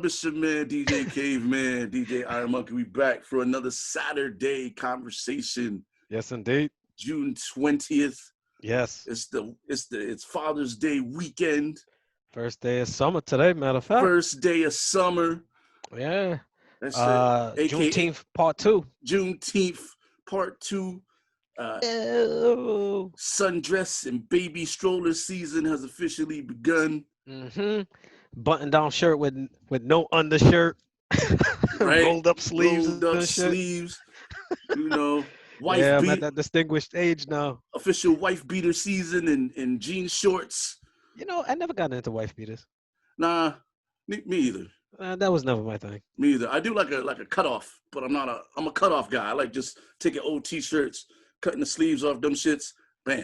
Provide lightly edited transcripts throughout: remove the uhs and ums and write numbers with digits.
up? It's your man, DJ Caveman, DJ IronMonkey. We back for another Saturday conversation. Yes, indeed. June 20th. Yes. It's Father's Day weekend. First day of summer today, matter of fact. First day of summer. Yeah. That's it. AKA Juneteenth part 2. Juneteenth part 2. Sundress and baby stroller season has officially begun. Button down shirt with no undershirt. Right? Rolled up sleeves. Rolled up sleeves. You know. I'm at that distinguished age now. Official wife beater season and jean shorts. You know, I never got into wife beaters. Nah, me either. That was never my thing. Me either. I do like a cutoff, but I'm a cutoff guy. I like just taking old t-shirts, cutting the sleeves off them shits. Bam.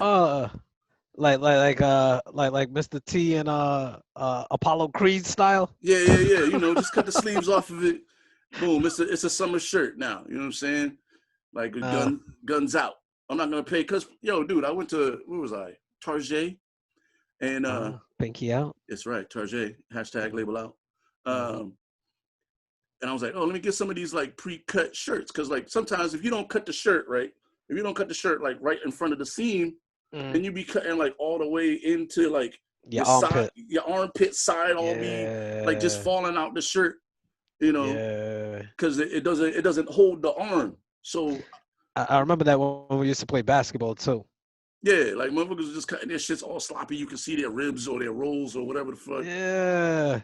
Like Mr. T and Apollo Creed style. Yeah. You know, just cut the sleeves off of it. Boom. It's a summer shirt now. You know what I'm saying? Like guns out. I'm not gonna pay because dude, I went to where was I? Target and Pinky out. It's right, Target. # label out. And I was like, let me get some of these like pre-cut shirts because like sometimes if you don't cut the shirt right, like right in front of the seam, then you be cutting like all the way into like your armpit side all be like just falling out the shirt, because it doesn't hold the arm. So I remember that when we used to play basketball too. Yeah, like motherfuckers just cutting their shits all sloppy. You can see their ribs or their rolls or whatever the fuck. Yeah.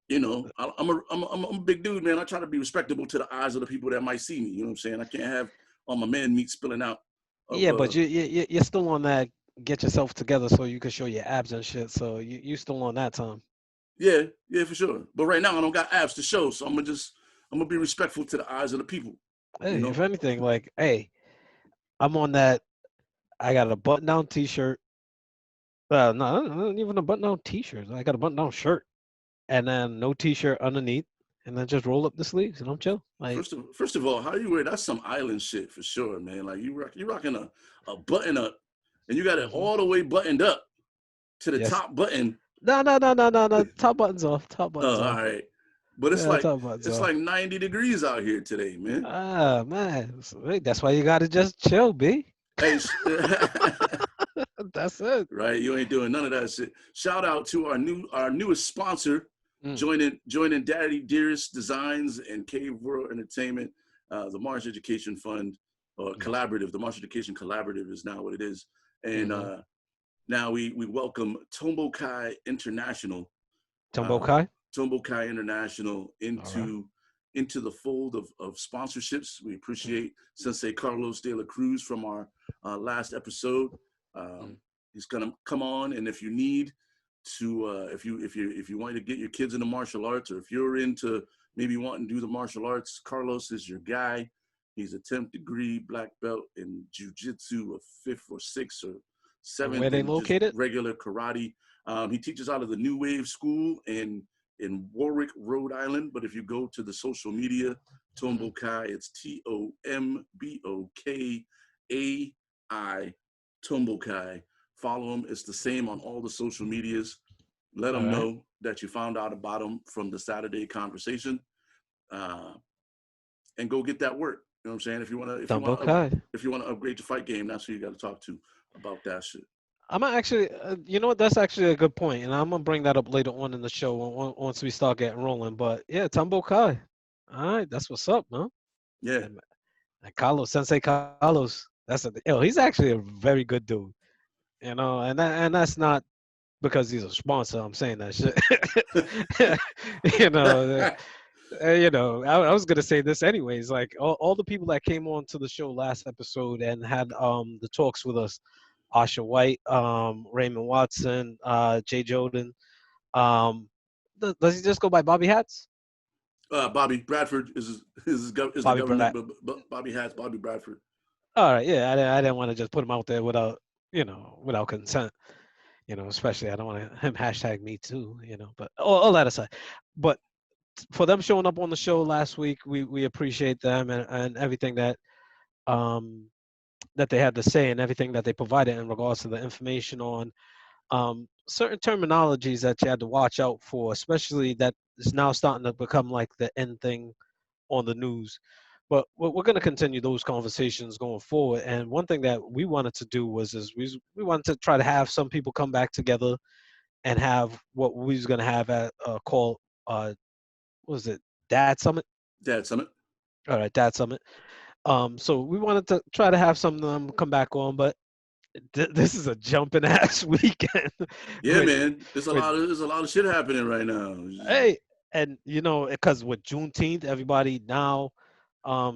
You know, I'm a big dude, man. I try to be respectable to the eyes of the people that might see me. You know what I'm saying? I can't have all my man meat spilling out. But you're still on that. Get yourself together so you can show your abs and shit. So you still on that time. Yeah, for sure. But right now I don't got abs to show, so I'm gonna be respectful to the eyes of the people. Hey, if anything, like, hey, I'm on that. I got a button-down T-shirt. No, not even a button-down T-shirt. I got a button-down shirt, and then no T-shirt underneath, and then just roll up the sleeves, and I'm chill. Like, first of all, how you wear that's some island shit for sure, man. Like you rocking a button up, and you got it all the way buttoned up to the top button. No. Top button's off. Top button's off. All right. But it's like 90 degrees out here today, man. Man, that's why you gotta just chill, B. Hey, that's it. Right, you ain't doing none of that shit. Shout out to our newest sponsor, joining Daddy Dearest Designs and CAVEWORLD Entertainment, the Marsh Education Fund or Collaborative. The Marsh Education Collaborative is now what it is, and now we welcome Tombo Kai International. Tombo Kai International into the fold of sponsorships. We appreciate Sensei Carlos de la Cruz from our last episode. He's gonna come on, and if you need to, if you want to get your kids into martial arts, or if you're into maybe wanting to do the martial arts, Carlos is your guy. He's a 10th degree black belt in jiu-jitsu, a 5th or 6th or 7th. Where they located? Regular karate. He teaches out of the New Wave School in Warwick, Rhode Island. But if you go to the social media, Tombo Kai, it's TOMBOKAI, Tombo Kai. Follow him. It's the same on all the social medias. Let him know that you found out about him from the Saturday conversation, and go get that work. You know what I'm saying? If you want to upgrade your fight game, that's who you got to talk to about that shit. I'm actually, you know what? That's actually a good point, and I'm gonna bring that up later on in the show once we start getting rolling. But yeah, Tombo Kai. All right, that's what's up, man. Yeah. And Carlos, Sensei Carlos, he's actually a very good dude. You know, and that's not because he's a sponsor. I'm saying that shit. I was gonna say this anyways. Like all the people that came on to the show last episode and had the talks with us. Asha White, Raymond Watson, Jay Jordan. Does he just go by Bobby Hats? Bobby Bradford is the government, but Bobby Hats, Bobby Bradford. All right, yeah, I didn't want to just put him out there without consent. Especially I don't want him hashtag me too. But all that aside, but for them showing up on the show last week, we appreciate them and everything that that they had to say and everything that they provided in regards to the information on certain terminologies that you had to watch out for, especially that is now starting to become like the end thing on the news. But we're going to continue those conversations going forward. And one thing that we wanted to do is we wanted to try to have some people come back together and have what we was going to have at called what was it, Dad Summit? Dad Summit. All right, Dad Summit. So we wanted to try to have some of them come back on, but this is a jumping ass weekend. Yeah, with, man. There's a with lot of shit happening right now. hey, and you know, because with Juneteenth, everybody now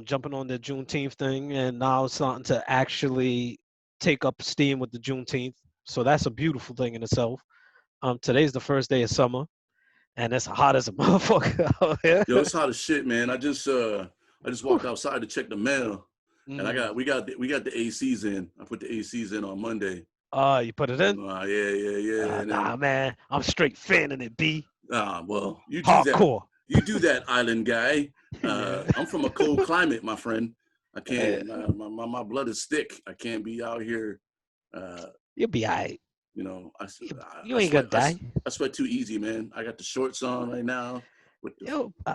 jumping on the Juneteenth thing, and now starting to actually take up steam with the Juneteenth. So that's a beautiful thing in itself. Today's the first day of summer, and it's hot as a motherfucker out here. Yo, it's hot as shit, man. I just walked outside to check the mail, and we got the ACs in. I put the ACs in on Monday. You put it in? Yeah. Nah, man, I'm straight fanning it, B. Well, you do Hardcore. that. You do that, island guy. I'm from a cold climate, my friend. I can't. My blood is thick. I can't be out here. You'll be all right. You know, You ain't gonna die. I sweat too easy, man. I got the shorts on right now.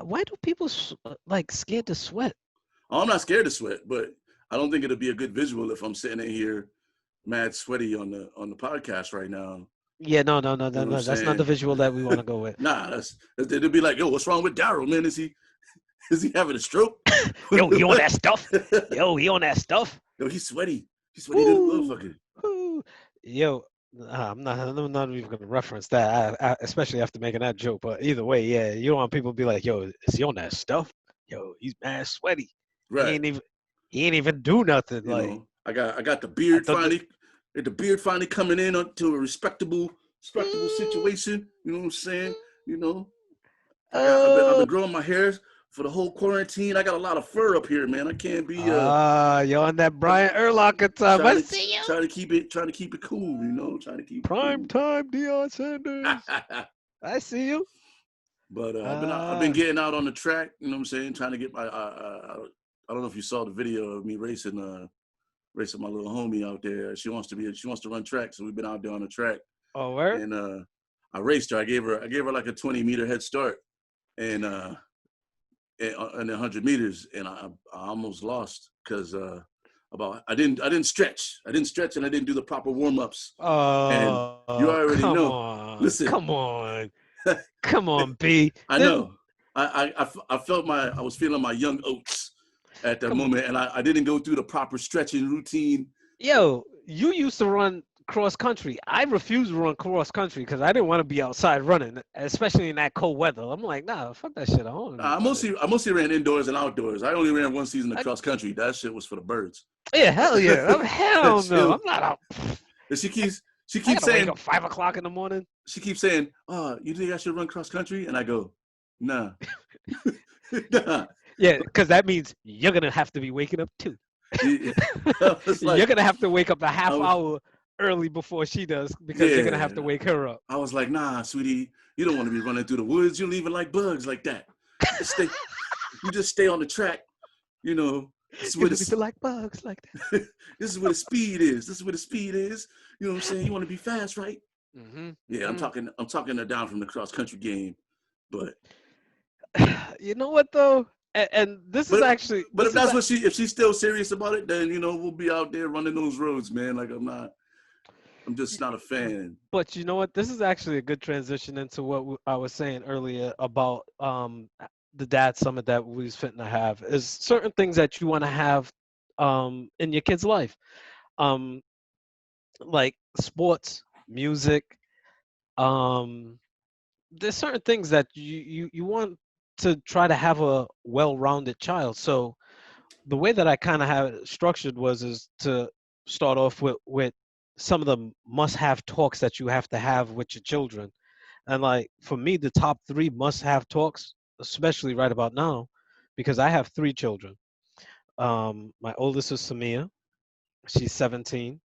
Why do people like scared to sweat? Oh, I'm not scared to sweat, but I don't think it'll be a good visual if I'm sitting in here mad sweaty on the podcast right now. Yeah, no. That's not the visual that we want to go with. Nah, it'll be like, yo, what's wrong with Daryl, man? Is he having a stroke? Yo, he on that stuff? He on that stuff? Yo, he's sweaty. He's sweaty little motherfucker. Yo, I'm not even gonna reference that, especially after making that joke. But either way, yeah, you don't want people to be like, yo, is he on that stuff? Yo, he's mad sweaty. Right. He ain't even do nothing. You like know, I got the beard finally. The beard finally coming in to a respectable situation. You know what I'm saying? You know, I've been growing my hair for the whole quarantine. I got a lot of fur up here, man. I can't be. You're on that Brian Urlacher time. I see you. Trying to keep it cool. You know, trying to keep prime time, Deion Sanders. I see you. But I've been getting out on the track. You know what I'm saying? Trying to get my. I don't know if you saw the video of me racing my little homie out there. She wants to run track, so we've been out there on the track. Oh, where? And I raced her. I gave her like a 20-meter head start, and 100 meters, and I almost lost because I didn't stretch. I didn't stretch, and I didn't do the proper warm-ups. Oh, and you already know. On. Listen, come on, B. I know. I was feeling my young oats at that moment, and I didn't go through the proper stretching routine. Yo, you used to run cross country. I refused to run cross country because I didn't want to be outside running, especially in that cold weather. I'm like, nah, fuck that shit. I mostly ran indoors and outdoors. I only ran one season of cross country. That shit was for the birds. Yeah, hell yeah. Hell no. I'm not out. She keeps saying wake up 5 o'clock in the morning. She keeps saying, "Oh, you think I should run cross country?" And I go, "Nah." Nah. Yeah, because that means you're gonna have to be waking up too. You're gonna have to wake up a half hour early before she does because you're gonna have to wake her up. I was like, "Nah, sweetie, you don't want to be running through the woods. You're leaving like bugs like that. You just stay on the track. You know, You feel like bugs like that. This is where the speed is. You know what I'm saying? You want to be fast, right?" Mm-hmm. Yeah, mm-hmm. I'm talking her down from the cross country game, but you know what though? And this is actually. But if she's still serious about it, then we'll be out there running those roads, man. Like I'm just not a fan. But you know what? This is actually a good transition into what I was saying earlier about the Dad Summit that we was fitting to have. Is certain things that you want to have in your kid's life, like sports, music. There's certain things that you want to try to have a well-rounded child. So the way that I kind of have it structured is to start off with some of the must-have talks that you have to have with your children. And like for me, the top 3 must-have talks, especially right about now, because I have 3 children. My oldest is Samia. She's 17.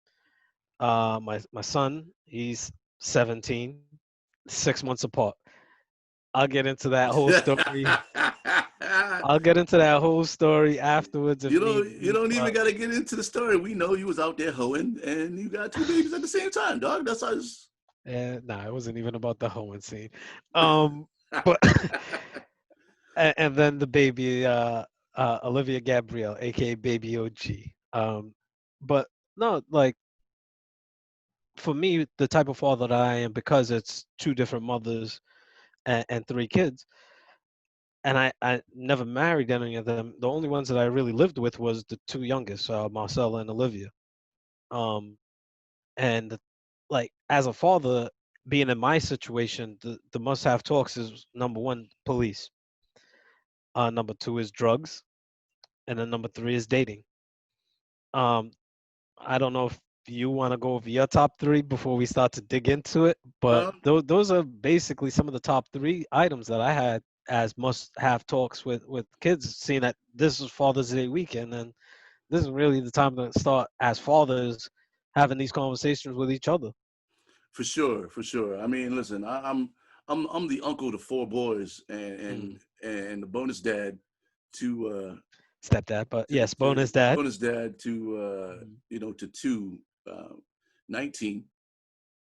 My son, he's 17, 6 months apart. I'll get into that whole story. I'll get into that whole story afterwards. You don't even got to get into the story. We know you was out there hoeing and you got 2 babies at the same time, dog. That's how And nah, it wasn't even about the hoeing scene. But and then the baby, Olivia Gabrielle, aka Baby OG. But no, like for me, the type of father that I am, because it's two different mothers and three kids, and I never married any of them. The only ones that I really lived with was the two youngest, Marcella and Olivia. Um, and like as a father, being in my situation, the must-have talks is number one, police. Number two is drugs, and then number three is dating. Um, I don't know if you want to go over your top three before we start to dig into it, but um, those are basically some of the top three items that I had as must-have talks with kids. Seeing that this is Father's Day weekend, and this is really the time to start as fathers having these conversations with each other. for sure, for sure. I mean, listen, I'm the uncle to four boys Mm. and the bonus dad to Stepdad, but yes, to bonus dad. bonus dad to Mhm. to two, uh, 19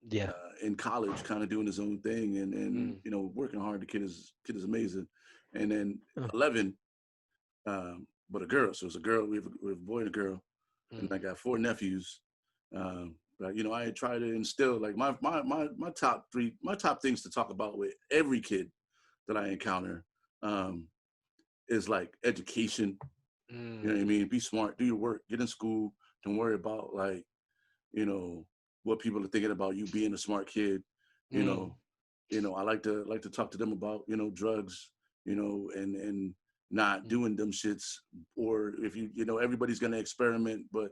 Yeah. in college, kind of doing his own thing and Mm. working hard. The kid is amazing, and then Uh, 11, but a girl. So it's a girl. We have a boy and a girl, and mm. I got four nephews. But I try to instill like my top three, my top things to talk about with every kid that I encounter, um, is like education. You know what I Mm. mean? Be smart, do your work, get in school. Don't worry about like you know what people are thinking about you being a smart kid. You Mm. know, I like to talk to them about drugs. And not Mm. doing them shits. Or if everybody's gonna experiment, but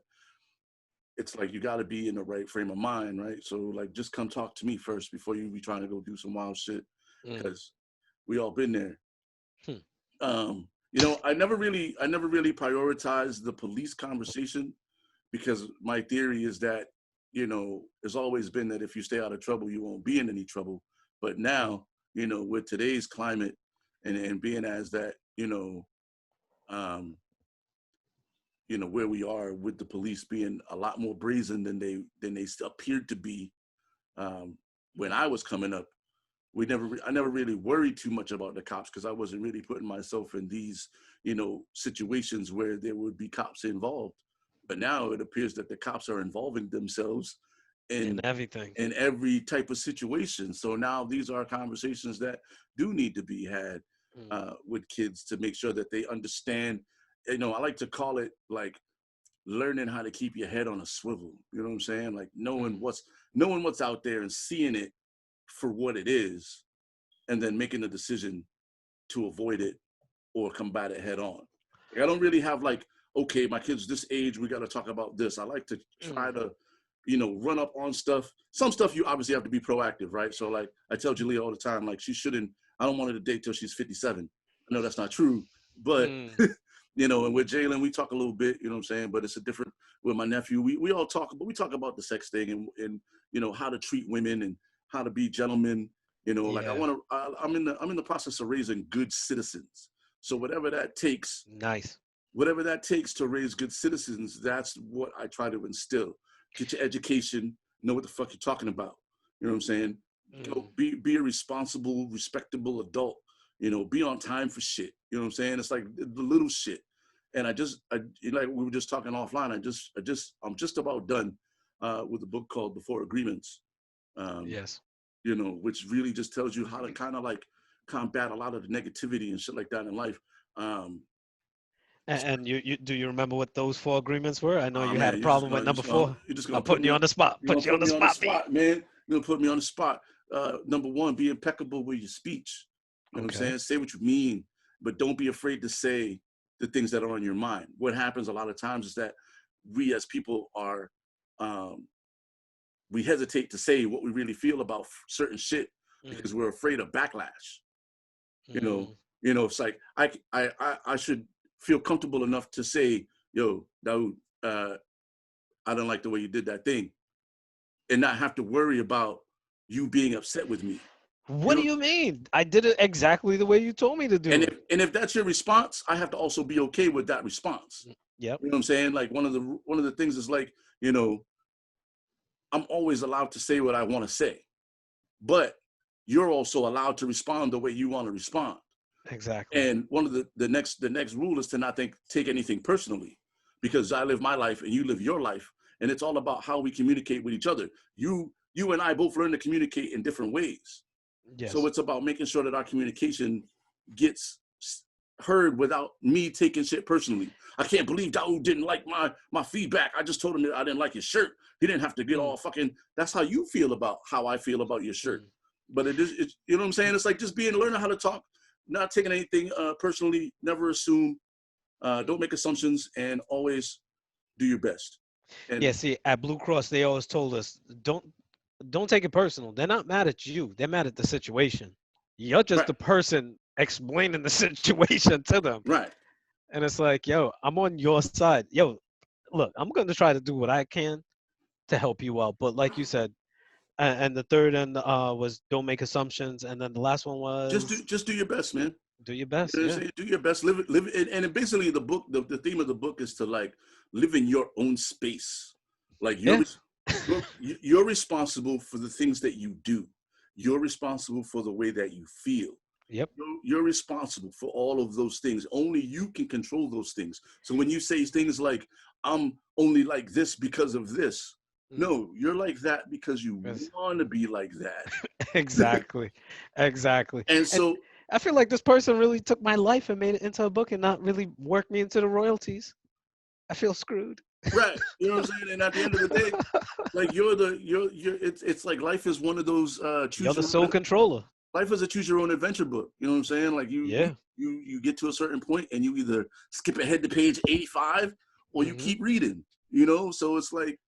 it's like you got to be in the right frame of mind, right? So like, just come talk to me first before you be trying to go do some wild shit, Mm. because we all been there. Hmm. I never really prioritized the police conversation, because my theory is that it's always been that if you stay out of trouble, you won't be in any trouble. But Mm. now, with today's climate and being as that, um, where we are with the police being a lot more brazen than they appeared to be, um, when Mm. I was coming up. I never really worried too much about the cops, because I wasn't really putting myself in these situations where there would be cops involved. But now it appears that the cops are involving themselves And in everything. in every type of situation. So now these are conversations that do need to be had, Mm. with kids, to make sure that they understand. I like to call it like learning how to keep your head on a swivel. You know what I'm saying? Like knowing Mm. what's out there and seeing it for what it is, and then making a decision to avoid it or combat it head on. Like, I don't really have like, okay, my kid's this age, we got to talk about this. I like to try Mm. to, run up on stuff. Some stuff you obviously have to be proactive, right? So like I tell Julia all the time, like she shouldn't. I don't want her to date till she's 57. I know that's not true, but Mm. and with Jalen, we talk a little bit, you know what I'm saying? But it's a different, with my nephew, we all talk, but we talk about the sex thing and how to treat women and how to be gentlemen. Like Yeah. I'm in the process of raising good citizens. So Nice. whatever that takes to raise good citizens, that's what I try to instill. Get your education, know what the fuck you're talking about. You know what I'm saying? Go Mm. be a responsible, respectable adult. Be on time for shit. You know what I'm saying? It's like the little shit. And like we were just talking offline. I'm just about done with a book called Before Agreements. Um, Yes. which really just tells you how to kind of like combat a lot of the negativity and shit like that in life. Um, And you do you remember what those four agreements were? I know Oh you had man, a problem with number four. you're just gonna I'm put putting me you on on the spot. you're gonna Put you on put the me on the spot, B. spot, man. You're gonna put me on the spot. Number one, be impeccable with your speech. You know what I'm Okay. saying? Say what you mean, but don't be afraid to say the things that are on your mind. What happens a lot of times is that we as people are um, we hesitate to say what we really feel about certain shit because Mm. we're afraid of backlash. You know, Mm. it's like I should feel comfortable enough to say, yo, Daoud, I don't like the way you did that thing, and not have to worry about you being upset with me. You What do know, you mean? I did it exactly the way you told me to and do if it. and if that's your response, I have to also be okay with that response. Yep. You know what I'm saying? Like one of the things is like, I'm always allowed to say what I want to say. but you're also allowed to respond the way you want to respond. Exactly. And one of the next rule is to not take anything personally, because I live my life and you live your life, and it's all about how we communicate with each other. You and I both learn to communicate in different ways. Yes. So it's about making sure that our communication gets heard without me taking shit personally. I can't believe Daoud didn't like my feedback. I just told him that I didn't like his shirt. He didn't have to get all fucking. That's how you feel about how I feel about your shirt. But it's you know what I'm saying? It's like just learning how to talk, not taking anything personally, never assume, don't make assumptions, and always do your best. And yeah, see, at Blue Cross, they always told us, don't take it personal. They're not mad at you. They're mad at the situation. You're just right, the person explaining the situation to them. right. And it's like, yo, I'm on your side. Yo, look, I'm going to try to do what I can to help you out. But like you said, and the third was don't make assumptions. And then the last one was Just do your best, man. do your best. You know what Yeah. I'm saying? Do your best, live, and basically the book, the theme of the book is to like live in your own space. Like you're responsible for the things that you do. You're responsible for the way that you feel. Yep. You're responsible for all of those things. Only you can control those things. So when you say things like, I'm only like this because of this, no, you're like that because you want to be like that. Exactly. Exactly. And so I feel like this person really took my life and made it into a book and not really worked me into the royalties. I feel screwed. right, you know what I'm saying? And at the end of the day, like it's like life is one of those You're the sole controller. Life is a choose your own adventure book. You know what I'm saying? Like you get to a certain point and you either skip ahead to page 85 or you keep reading, you know? So it's like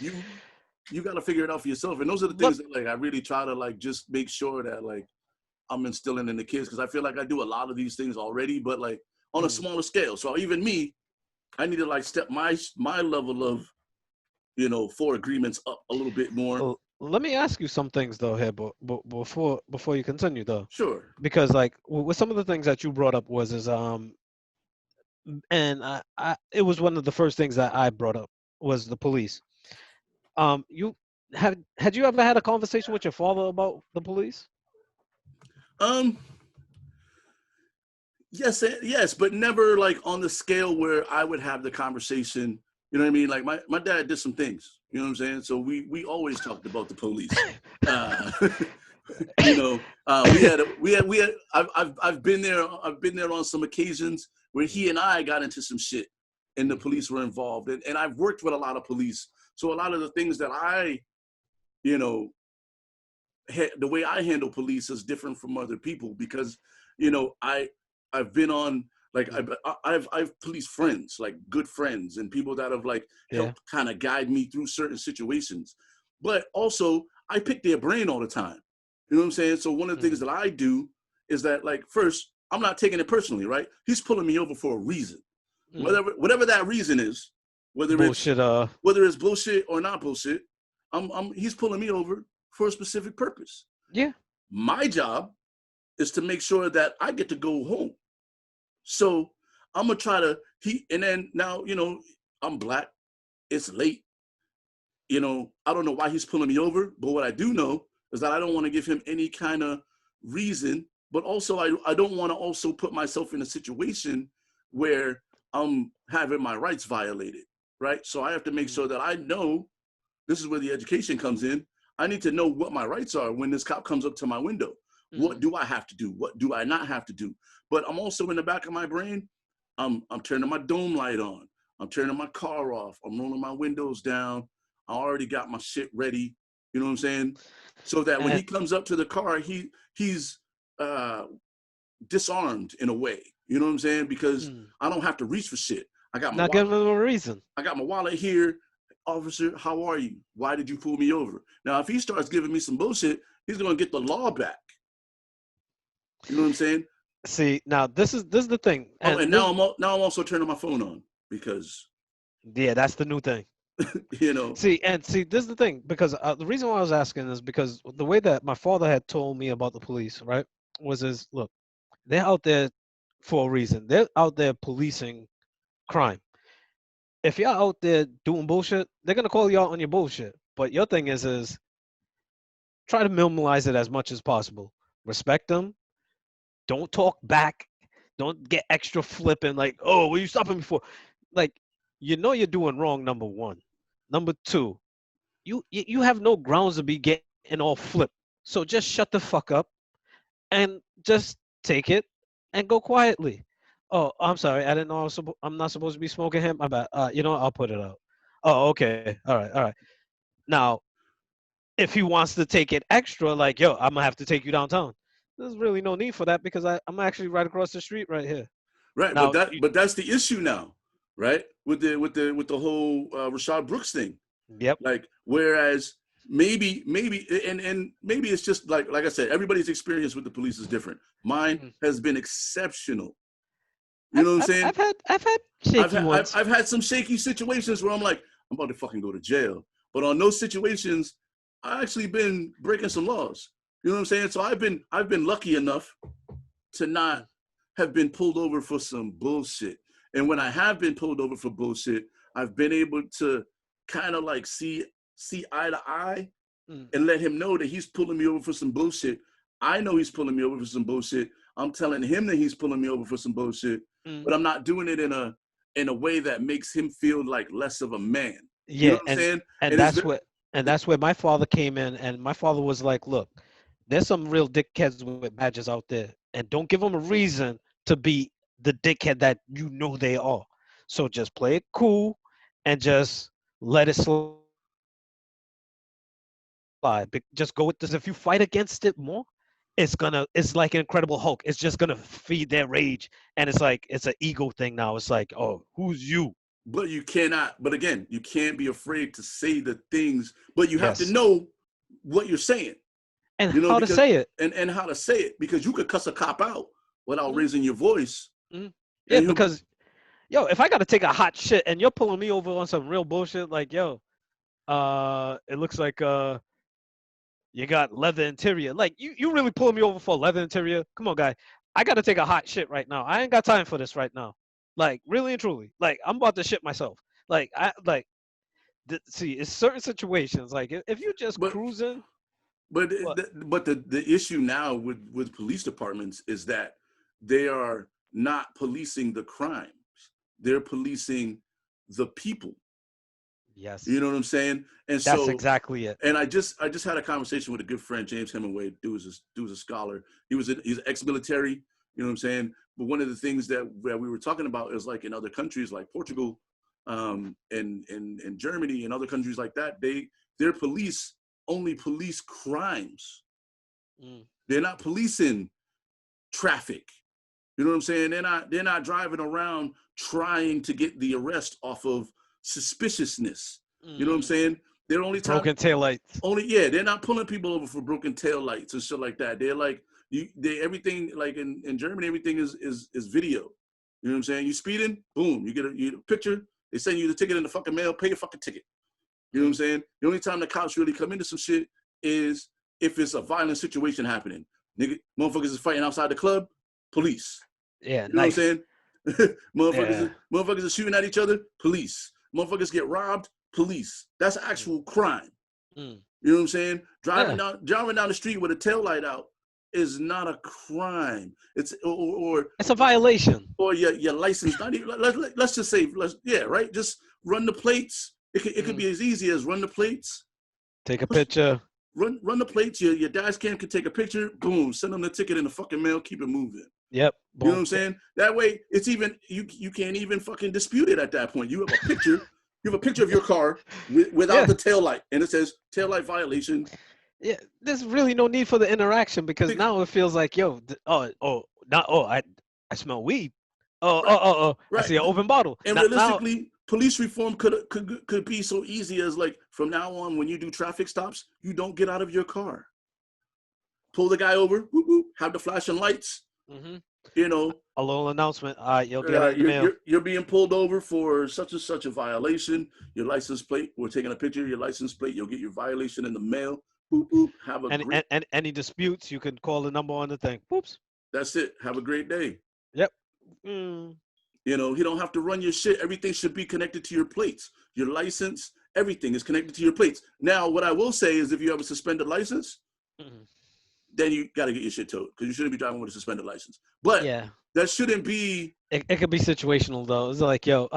you got to figure it out for yourself. And those are the things that like I really try to like just make sure that like I'm instilling in the kids, because I feel like I do a lot of these things already, but like on a smaller scale. So even me, I need to like step my level of, you know, 4 agreements up a little bit more. Well, let me ask you some things though here, but before you continue though, Sure. because like with some of the things that you brought up and it was one of the first things that I brought up was the police. You had you ever had a conversation with your father about the police? Yes, but never like on the scale where I would have the conversation. You know what I mean? Like my dad did some things. You know what I'm saying? So we always talked about the police. You know, I've been there. I've been there on some occasions where he and I got into some shit, and the police were involved. And I've worked with a lot of police, so a lot of the things that I, you know, the way I handle police is different from other people, because, you know, I've been on, like, I've police friends, like good friends and people that have like helped kind of guide me through certain situations. But also I pick their brain all the time. You know what I'm saying? So one of the things that I do is that, like, first, I'm not taking it personally, right? He's pulling me over for a reason. Whatever that reason is, whether it's bullshit or not bullshit, he's pulling me over for a specific purpose. Yeah. My job is to make sure that I get to go home. So I'm gonna try to and then now, you know, I'm black, it's late. You know, I don't know why he's pulling me over, but what I do know is that I don't want to give him any kind of reason, but also I don't want to also put myself in a situation where I'm having my rights violated, right? So I have to make sure that I know, this is where the education comes in. I need to know what my rights are when this cop comes up to my window. What do I have to do? What do I not have to do? But I'm also in the back of my brain, I'm turning my dome light on. I'm turning my car off. I'm rolling my windows down. I already got my shit ready. You know what I'm saying? So that when he comes up to the car, he's disarmed in a way. You know what I'm saying? Because I don't have to reach for shit. I got my not giving him a reason. I got my wallet here. Officer, how are you? Why did you pull me over? Now, if he starts giving me some bullshit, he's gonna get the law back. You know what I'm saying? See, now this is the thing. And now I'm also turning my phone on because that's the new thing. You know. See, this is the thing, because the reason why I was asking is because the way that my father had told me about the police, right, was look, they're out there for a reason. They're out there policing crime. If y'all out there doing bullshit, they're gonna call y'all on your bullshit. But your thing is try to minimize it as much as possible. Respect them. Don't talk back. Don't get extra flippant like, oh, what are you stopping me for? Like, you're doing wrong, number one. Number two, you have no grounds to be getting all flipped. So just shut the fuck up and just take it and go quietly. Oh, I'm sorry. I didn't know I'm not supposed to be smoking him. My bad. I'll put it out. Oh, okay. All right. All right. Now, if he wants to take it extra, like, yo, I'm gonna have to take you downtown. There's really no need for that because I'm actually right across the street right here. Right, Now, but that's the issue now, right? With the whole Rashad Brooks thing. yep. Like, whereas maybe and maybe it's just like I said, everybody's experience with the police is different. Mine has been exceptional. You know what I'm saying? I've had shaky ones. I've had some shaky situations where I'm like, I'm about to fucking go to jail. But on those situations, I actually been breaking some laws. You know what I'm saying? So I've been lucky enough to not have been pulled over for some bullshit. And when I have been pulled over for bullshit, I've been able to kind of like see eye to eye and let him know that he's pulling me over for some bullshit. I know he's pulling me over for some bullshit. I'm telling him that he's pulling me over for some bullshit, but I'm not doing it in a way that makes him feel like less of a man. Yeah, you know what I'm saying? And that's where my father came in, and my father was like, look, there's some real dickheads with badges out there, and don't give them a reason to be the dickhead that you know they are. So just play it cool and just let it slide. Just go with this. If you fight against it more, it's like an Incredible Hulk. It's just gonna feed their rage, and it's like it's an ego thing now. It's like, oh, who's you? But you cannot. But again, you can't be afraid to say the things. But you have to Yes. know what you're saying. And You know, how to say it. and how to say it, because you could cuss a cop out without raising your voice. Yeah, because yo, if I gotta take a hot shit and you're pulling me over on some real bullshit, like, yo, it looks like you got leather interior. Like, you really pulling me over for leather interior? Come on, guy. I gotta take a hot shit right now. I ain't got time for this right now. Like, really and truly. Like, I'm about to shit myself. Like, see, it's certain situations. Like, if you're just cruising. But the issue now with police departments is that they are not policing the crimes. They're policing the people. Yes. You know what I'm saying? And that's so exactly it. And I just had a conversation with a good friend, James Hemingway. Dude was a scholar. He's ex-military. You know what I'm saying? But one of the things that we were talking about is, like, in other countries like Portugal, and Germany and other countries like that, their police only police crimes. They're not policing traffic. You know what I'm saying? They're not driving around trying to get the arrest off of suspiciousness. You know what I'm saying? They're only broken taillights. They're not pulling people over for broken taillights and shit like that. They're like, everything, like in Germany, everything is video. You know what I'm saying? You speeding, boom, you get a picture. They send you the ticket in the fucking mail. Pay your fucking ticket. You know what I'm saying? The only time the cops really come into some shit is if it's a violent situation happening. Nigga, motherfuckers is fighting outside the club. Police. Yeah, you know what I'm saying? Motherfuckers are shooting at each other. Police. Motherfuckers get robbed. Police. That's actual crime. You know what I'm saying? Driving down the street with a taillight out is not a crime. It's or it's a violation. Or your license. Not even. Let's just say right. Just run the plates. It could be as easy as run the plates. Take a picture. Run the plates. Your dash cam can take a picture. Boom. Send them the ticket in the fucking mail. Keep it moving. Yep. Boom. You know what I'm saying? That way, it's even you can't even fucking dispute it at that point. You have a picture. You have a picture of your car without the taillight, and it says taillight violation. Yeah, there's really no need for the interaction because now it feels like, yo, I smell weed. I see an open bottle. And realistically, police reform could be so easy as, like, from now on, when you do traffic stops, you don't get out of your car. Pull the guy over, whoop, whoop, have the flashing lights. You know, a little announcement. You'll get it in the mail. You're being pulled over for such and such a violation. Your license plate. We're taking a picture of your license plate. You'll get your violation in the mail. Boop, boop. Have a any disputes, you can call the number on the thing. Whoops. That's it. Have a great day. Yep. You know, you don't have to run your shit. Everything should be connected to your plates. Your license, everything is connected to your plates. Now, what I will say is, if you have a suspended license, then you got to get your shit towed because you shouldn't be driving with a suspended license. But Yeah. that shouldn't be. It could be situational though. It's like, yo,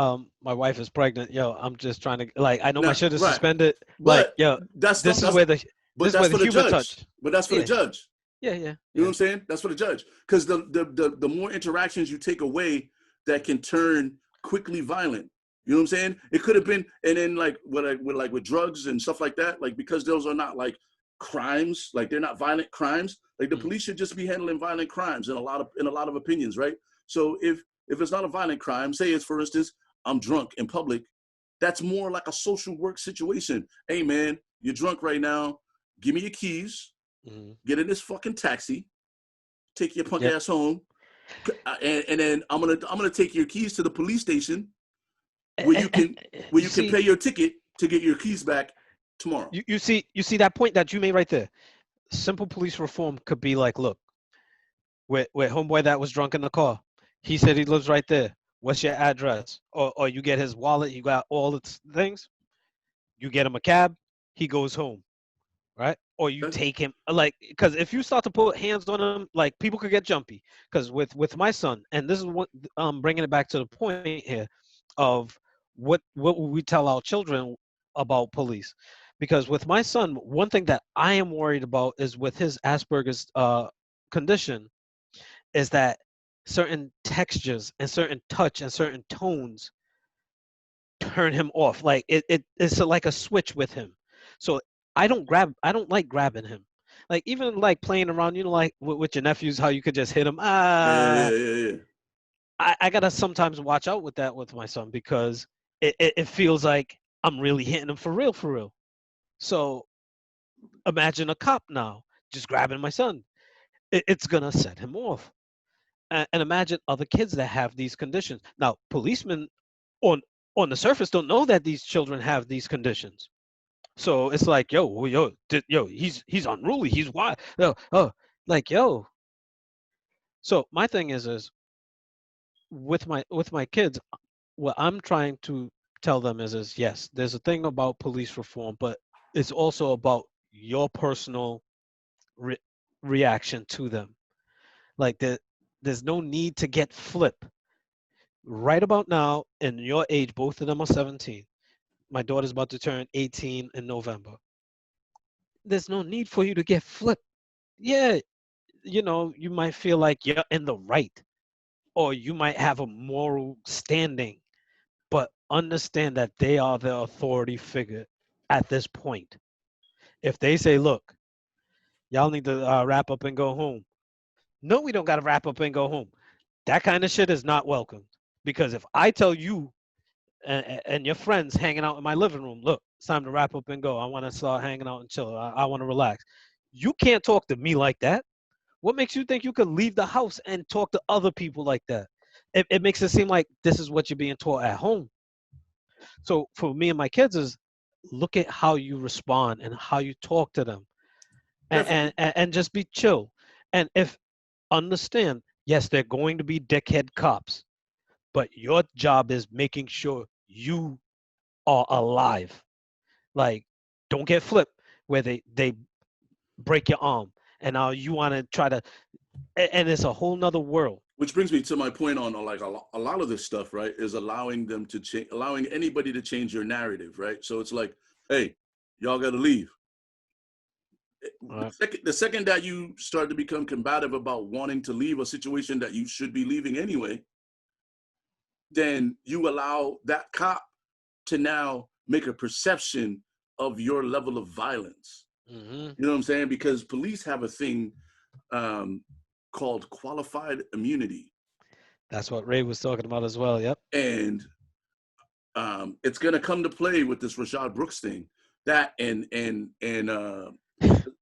my wife is pregnant. Yo, I'm just trying to like, I know my No, shit is right. suspended. Like, But yo, that's this not, is that's where the but that's for the human judge. touch. But that's for the Yeah. judge. Yeah. You know what I'm saying? That's for the judge. Because the more interactions you take away that can turn quickly violent. You know what I'm saying? It could have been, and then like with drugs and stuff like that, like because those are not like crimes, like they're not violent crimes. Like the police should just be handling violent crimes in a lot of opinions, right? So if it's not a violent crime, say it's for instance, I'm drunk in public, that's more like a social work situation. Hey man, you're drunk right now. Give me your keys. Get in this fucking taxi. Take your punk ass home, and then I'm gonna take your keys to the police station where you can pay your ticket to get your keys back tomorrow. You see that point that you made right there. Simple police reform could be like, look, with homeboy that was drunk in the car. He said he lives right there. What's your address? Or you get his wallet. You got all the things. You get him a cab. He goes home, right? Or you take him like because if you start to put hands on him, like people could get jumpy. Because with my son, and this is what bringing it back to the point here of what will we tell our children about police? Because with my son, one thing that I am worried about is with his Asperger's condition is that certain textures and certain touch and certain tones turn him off. Like it's like a switch with him. So I don't like grabbing him. Like even like playing around, like with your nephews, how you could just hit him. Yeah. I gotta sometimes watch out with that with my son because it feels like I'm really hitting him for real, for real. So imagine a cop now just grabbing my son. It's gonna set him off. And imagine other kids that have these conditions. Now, policemen on the surface don't know that these children have these conditions. So it's like, he's unruly. He's wild. Like, yo. So my thing is with my kids, what I'm trying to tell them is yes, there's a thing about police reform, but it's also about your personal reaction to them. Like there's no need to get flip. Right about now, in your age, both of them are 17. My daughter's about to turn 18 in November. There's no need for you to get flipped. Yeah, you might feel like you're in the right, or you might have a moral standing, but understand that they are the authority figure at this point. If they say, look, y'all need to wrap up and go home. No, we don't got to wrap up and go home. That kind of shit is not welcome. Because if I tell you and your friends hanging out in my living room, look, it's time to wrap up and go. I want to start hanging out and chill. I want to relax. You can't talk to me like that. What makes you think you could leave the house and talk to other people like that? It makes it seem like this is what you're being taught at home. So for me and my kids is look at how you respond and how you talk to them and just be chill. And if understand, yes, they're going to be dickhead cops, but your job is making sure you are alive. Like, don't get flipped where they break your arm and now you want to try to, and it's a whole nother world. Which brings me to my point on like a lot of this stuff, right, is allowing them to change, allowing anybody to change your narrative, right? So it's like, hey, y'all got to leave. Right. The second that you start to become combative about wanting to leave a situation that you should be leaving anyway, then you allow that cop to now make a perception of your level of violence. Mm-hmm. You know what I'm saying? Because police have a thing called qualified immunity. That's what Ray was talking about as well. Yep. And it's going to come to play with this Rashad Brooks thing. That and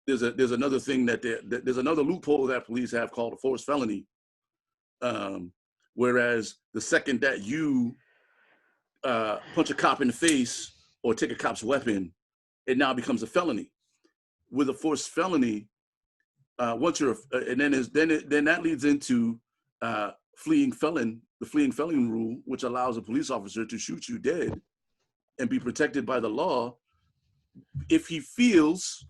there's another thing there's another loophole that police have called a forced felony. Whereas the second that you punch a cop in the face or take a cop's weapon, it now becomes a felony. With a forced felony, once you're and then that leads into the fleeing felon rule, which allows a police officer to shoot you dead and be protected by the law if he feels,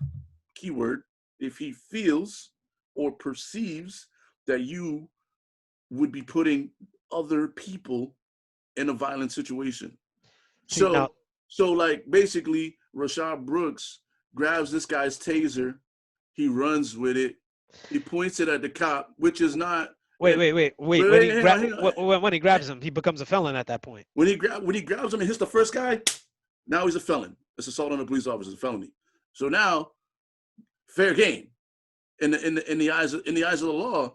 keyword, if he feels or perceives that you would be putting other people in a violent situation. See, now, So like basically Rashad Brooks grabs this guy's taser, he runs with it, he points it at the cop, which is not. Wait. When he grabs him, he becomes a felon at that point. When he grabs him and hits the first guy, now he's a felon. It's assault on a police officer, it's a felony. So now, fair game in the eyes of the law.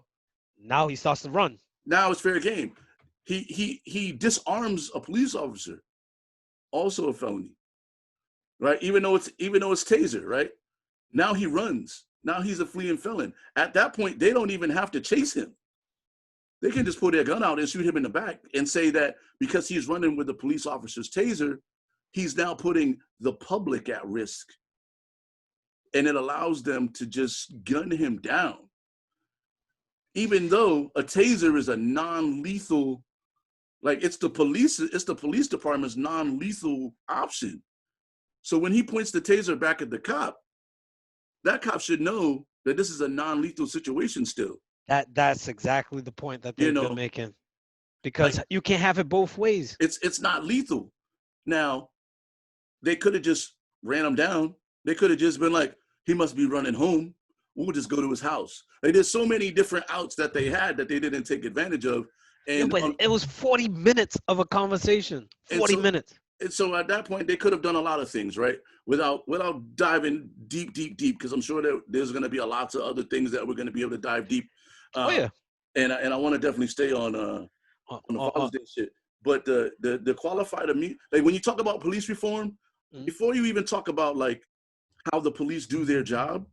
Now he starts to run. Now it's fair game. He disarms a police officer, also a felony, right? Even though it's taser, right? Now he runs. Now he's a fleeing felon. At that point, they don't even have to chase him. They can just pull their gun out and shoot him in the back and say that because he's running with the police officer's taser, he's now putting the public at risk. And it allows them to just gun him down. Even though a taser is a non-lethal, like it's the police department's non-lethal option. So when he points the taser back at the cop, that cop should know that this is a non-lethal situation still. That's exactly the point that they've been making. Because you can't have it both ways. It's not lethal. Now, they could have just ran him down. They could have just been like, he must be running home. We'll just go to his house. Like, there's so many different outs that they had that they didn't take advantage of. And yeah, but it was 40 minutes of a conversation. 40 minutes. And so at that point, they could have done a lot of things, right? Without diving deep, because I'm sure that there's going to be a lots of other things that we're going to be able to dive deep. And I want to definitely stay on the Father's Day shit. But the qualified immunity, like when you talk about police reform, before you even talk about like how the police do their job,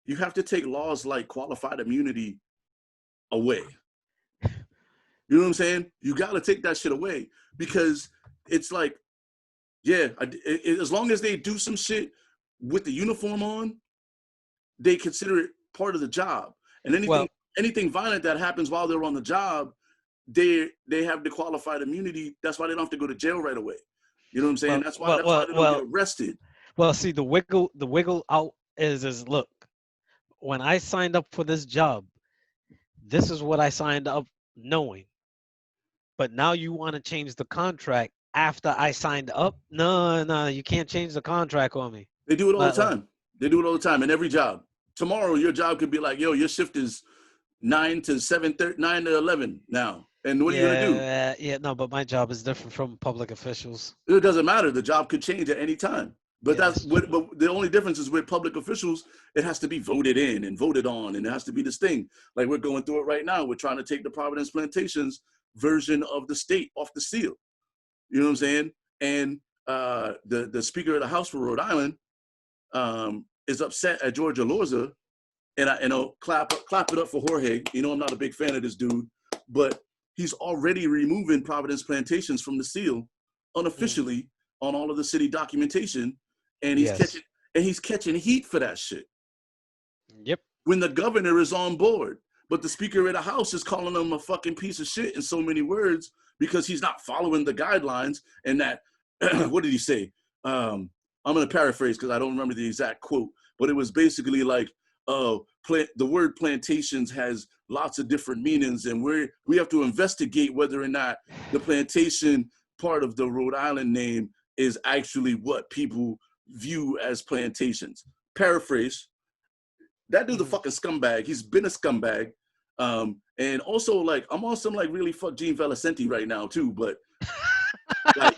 you have to take laws like qualified immunity away. You know what I'm saying? You got to take that shit away because it's like, as long as they do some shit with the uniform on, they consider it part of the job. And anything violent that happens while they're on the job, they have the qualified immunity. That's why they don't have to go to jail right away. You know what I'm saying? That's why they don't get arrested. Well, see, the wiggle out is look, when I signed up for this job, this is what I signed up knowing. But now you want to change the contract after I signed up? No, you can't change the contract on me. They do it all the time. They do it all the time in every job. Tomorrow, your job could be like, yo, your shift is 9 to 11 now. And what are you going to do? But my job is different from public officials. It doesn't matter. The job could change at any time. But but the only difference is with public officials, it has to be voted in and voted on, and it has to be this thing. Like we're going through it right now. We're trying to take the Providence Plantations version of the state off the seal. You know what I'm saying? And the Speaker of the House for Rhode Island is upset at Georgia Lorza, and I'll clap it up for Jorge. You know, I'm not a big fan of this dude, but he's already removing Providence Plantations from the seal unofficially on all of the city documentation. And he's catching heat for that shit. Yep. When the governor is on board, but the Speaker of the House is calling him a fucking piece of shit in so many words because he's not following the guidelines. And that, what did he say? I'm going to paraphrase because I don't remember the exact quote, but it was basically like, the word plantations has lots of different meanings, and we have to investigate whether or not the plantation part of the Rhode Island name is actually what people view as plantations. Paraphrase. That dude's a fucking scumbag. He's been a scumbag. And also, like, I'm on some, like, really fuck Gene Valicenti right now, too. But, like,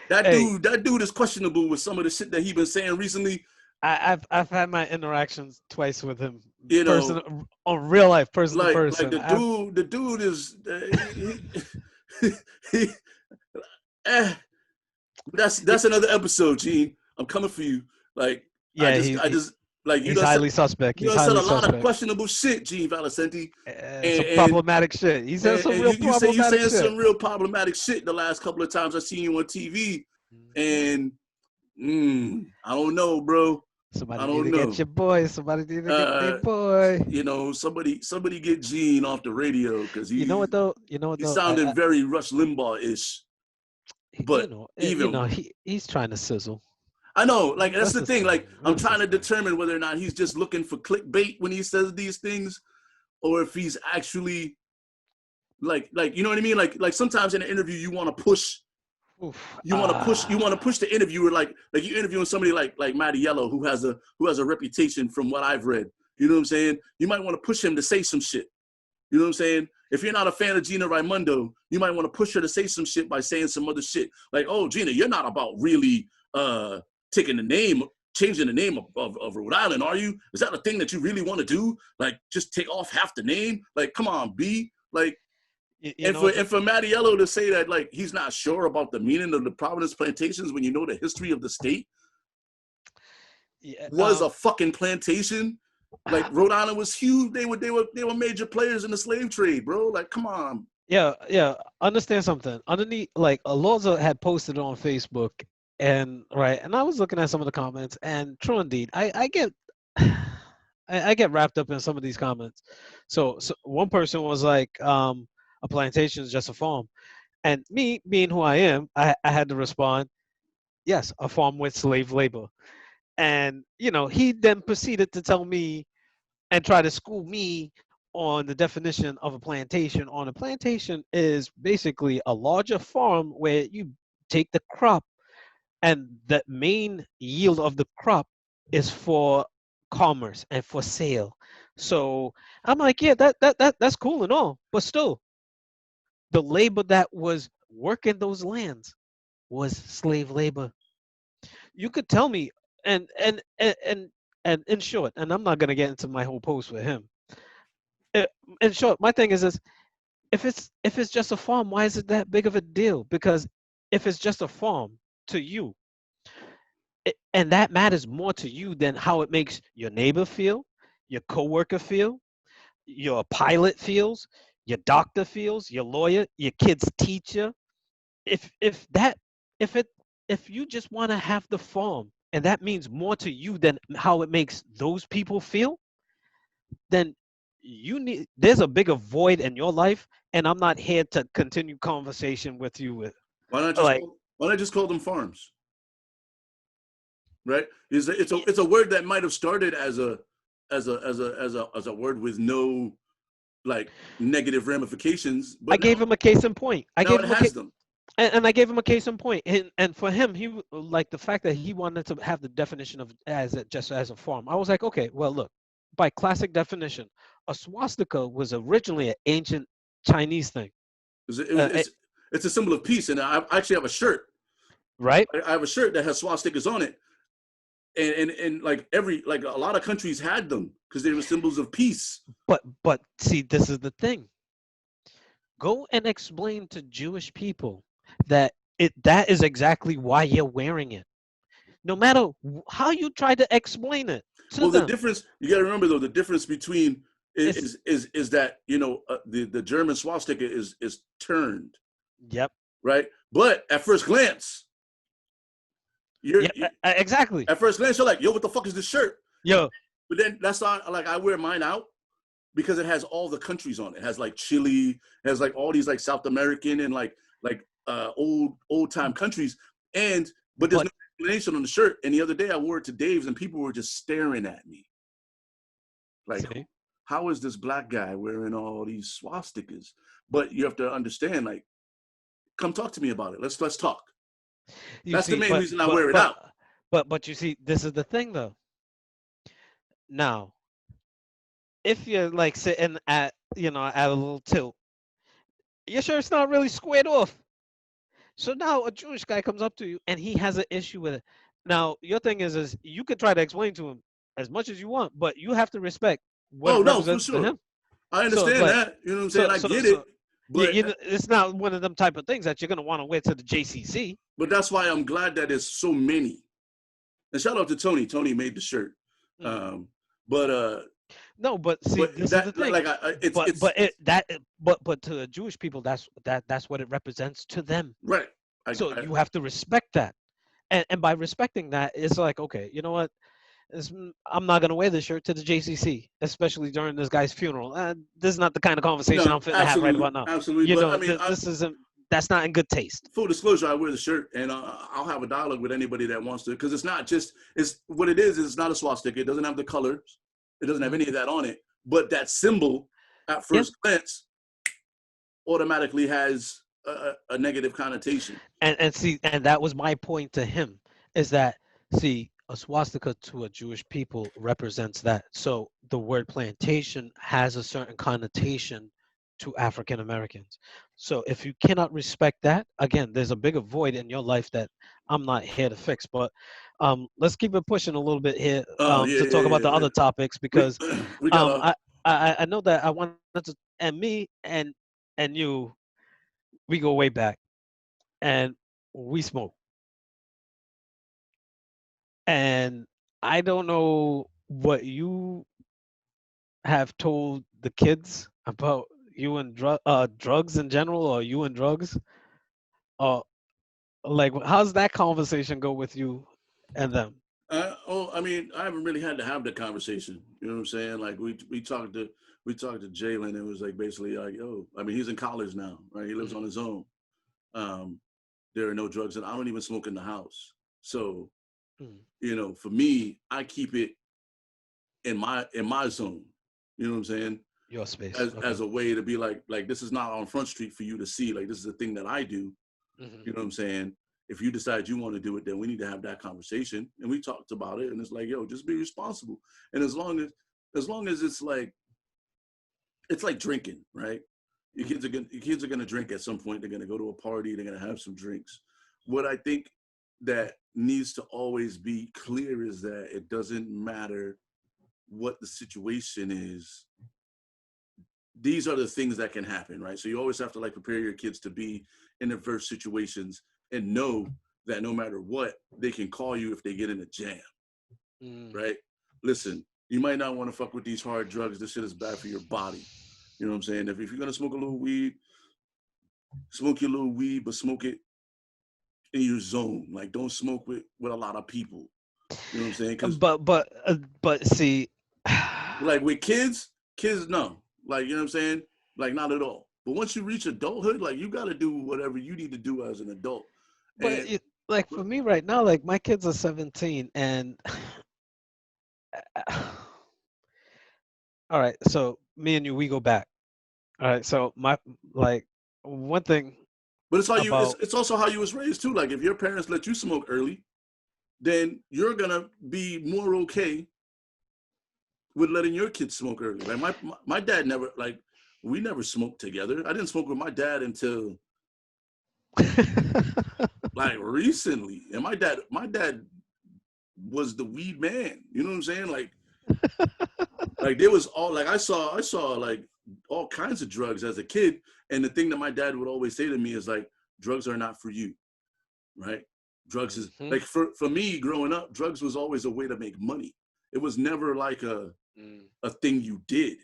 that dude is questionable with some of the shit that he's been saying recently. I've had my interactions twice with him. You know, on real life, person to person. Like the dude is... That's another episode, Gene. I'm coming for you. Like, he's highly suspect. You said a lot of questionable shit, Gene Valicenti. Some problematic shit. He said some real problematic shit. You saying some real problematic shit the last couple of times I seen you on TV, and I don't know, bro. Somebody need to get your boy. Somebody need to get their boy. You know, somebody get Gene off the radio because he. You know what though? He's sounding very Rush Limbaugh-ish. But he's trying to sizzle. I know, like that's the thing. Like I'm That's trying to insane. determine whether or not he's just looking for clickbait when he says these things, or if he's actually like you know what I mean. Like sometimes in an interview you want to push. Oof. You want to push. You want to push the interviewer like you interviewing somebody like Matty Yellow who has a reputation from what I've read. You know what I'm saying? You might want to push him to say some shit. You know what I'm saying? If you're not a fan of Gina Raimondo, you might want to push her to say some shit by saying some other shit. Like, oh, Gina, you're not about really taking the name, changing the name of Rhode Island, are you? Is that a thing that you really want to do? Like, just take off half the name? Like, come on, B. Like, You and know, for Mattiello to say that, like, he's not sure about the meaning of the Providence Plantations when you know the history of the state yeah, was a fucking plantation. Like Rhode Island was huge. They were major players in the slave trade, bro. Like, come on. yeah. Understand something. Underneath, like Alonzo had posted on Facebook, and right, and I was looking at some of the comments, and true indeed, I get, I get wrapped up in some of these comments. So one person was like, a plantation is just a farm, and me being who I am, I had to respond, yes, a farm with slave labor, and he then proceeded to tell me and try to school me on the definition of a plantation. On a plantation is basically a larger farm where you take the crop and the main yield of the crop is for commerce and for sale. So I'm like, yeah, that's cool and all, but still, the labor that was working those lands was slave labor. You could tell me, and in short, and I'm not gonna get into my whole post with him. uh, in short, my thing is this: if it's just a farm, why is it that big of a deal? Because if it's just a farm to you, and that matters more to you than how it makes your neighbor feel, your coworker feel, your pilot feels, your doctor feels, your lawyer, your kid's teacher. If that if it if you just want to have the farm and that means more to you than how it makes those people feel, then there's a bigger void in your life, and I'm not here to continue conversation with you with like Why not just call them farms? Right? It's a word that might have started as a word with no like negative ramifications, I but gave him a case in point. I now gave it him a has case. them. And I gave him a case in point. And for him, like the fact that he wanted to have the definition of just as a farm. I was like, okay, well, look, by classic definition, a swastika was originally an ancient Chinese thing. It's a symbol of peace, and I actually have a shirt. Right? I have a shirt that has swastikas on it, and like a lot of countries had them because they were symbols of peace. But see, this is the thing. Go and explain to Jewish people that that is exactly why you're wearing it. No matter how you try to explain it to Well, the them, difference you got to remember though, the difference between it's is that the German swastika is turned, yep, right? But at first glance, you're yep, exactly. at first glance you're like, yo, what the fuck is this shirt? Yo, But then that's not like I wear mine out because it has all the countries on it. It has like Chile, it has like all these like South American and like old time countries. But there's but no explanation on the shirt. And the other day I wore it to Dave's and people were just staring at me. Like, see, how is this black guy wearing all these swastikas? But you have to understand, like, come talk to me about it. Let's talk. you That's the see, main reason I wear it out. but you see, this is the thing though. Now, if you're like sitting at at a little tilt, your shirt's not really squared off. So now a Jewish guy comes up to you and he has an issue with it. Now your thing is you could try to explain to him as much as you want, but you have to respect what Oh it no, for represents to sure. him. I So understand like that. You know what I'm saying? I get it. But it's not one of them type of things that you're gonna want to wear to the JCC. but that's why I'm glad that there's so many. And shout out to Tony. Tony made the shirt. Mm. But No, but see, this is the that thing. like But to Jewish people, that's what it represents to them. right. So you have to respect that, and by respecting that, it's like, okay, you know what? I'm not gonna wear this shirt to the JCC, especially during this guy's funeral. This is not the kind of conversation No, I'm fit to have right absolutely, about now. absolutely. But I mean, This isn't. that's not in good taste. Full disclosure, I wear the shirt, and I'll have a dialogue with anybody that wants to, because it's not just, it's what it is it's not a swastika. It doesn't have the colors. It doesn't have any of that on it. But that symbol, at first glance, automatically has a negative connotation. And see, and that was my point to him, is that, see, a swastika to a Jewish people represents that. So the word plantation has a certain connotation to African Americans. So if you cannot respect that, again, there's a bigger void in your life that I'm not here to fix. But let's keep it pushing a little bit here to talk about the other topics, because we got I know that I wanted to, and me and you, we go way back, and we smoke. And I don't know what you have told the kids about you and drugs in general, or you and drugs, or like how's that conversation go with you and them? I mean, I haven't really had to have the conversation. You know what I'm saying? Like we talked to Jalen. It was like basically like, oh, I mean, he's in college now, right? He lives on his own. There are no drugs, and I don't even smoke in the house. So, you know, for me, I keep it in my zone. You know what I'm saying? Your space. As a way to be like this is not on Front Street for you to see. Like, this is a thing that I do. You know what I'm saying? If you decide you want to do it, then we need to have that conversation. And we talked about it, and it's like, yo, just be responsible. And as long as it's like drinking, right? Your kids are gonna drink at some point. They're gonna go to a party. They're gonna have some drinks. What I think that needs to always be clear is that it doesn't matter what the situation is. These are the things that can happen, right? So you always have to like prepare your kids to be in adverse situations and know that no matter what, they can call you if they get in a jam, right? Listen, you might not want to fuck with these hard drugs. This shit is bad for your body. You know what I'm saying? If you're gonna smoke a little weed, smoke your little weed, but smoke it in your zone. Like, don't smoke with a lot of people. You know what I'm saying? 'Cause but see, like with kids, no. Like, you know what I'm saying? Like, not at all. But once you reach adulthood, like, you got to do whatever you need to do as an adult. But like for me right now, like my kids are 17, and all right, so me and you, we go back. All right, so my like one thing. But it's how it's also how you was raised too. Like, if your parents let you smoke early, then you're gonna be more okay with letting your kids smoke early. Like my dad never, like, we never smoked together. I didn't smoke with my dad until like recently. And my dad was the weed man. You know what I'm saying? Like there was all, like I saw like all kinds of drugs as a kid. And the thing that my dad would always say to me is like, drugs are not for you, right? Drugs is like, for me growing up, drugs was always a way to make money. It was never like a thing you did.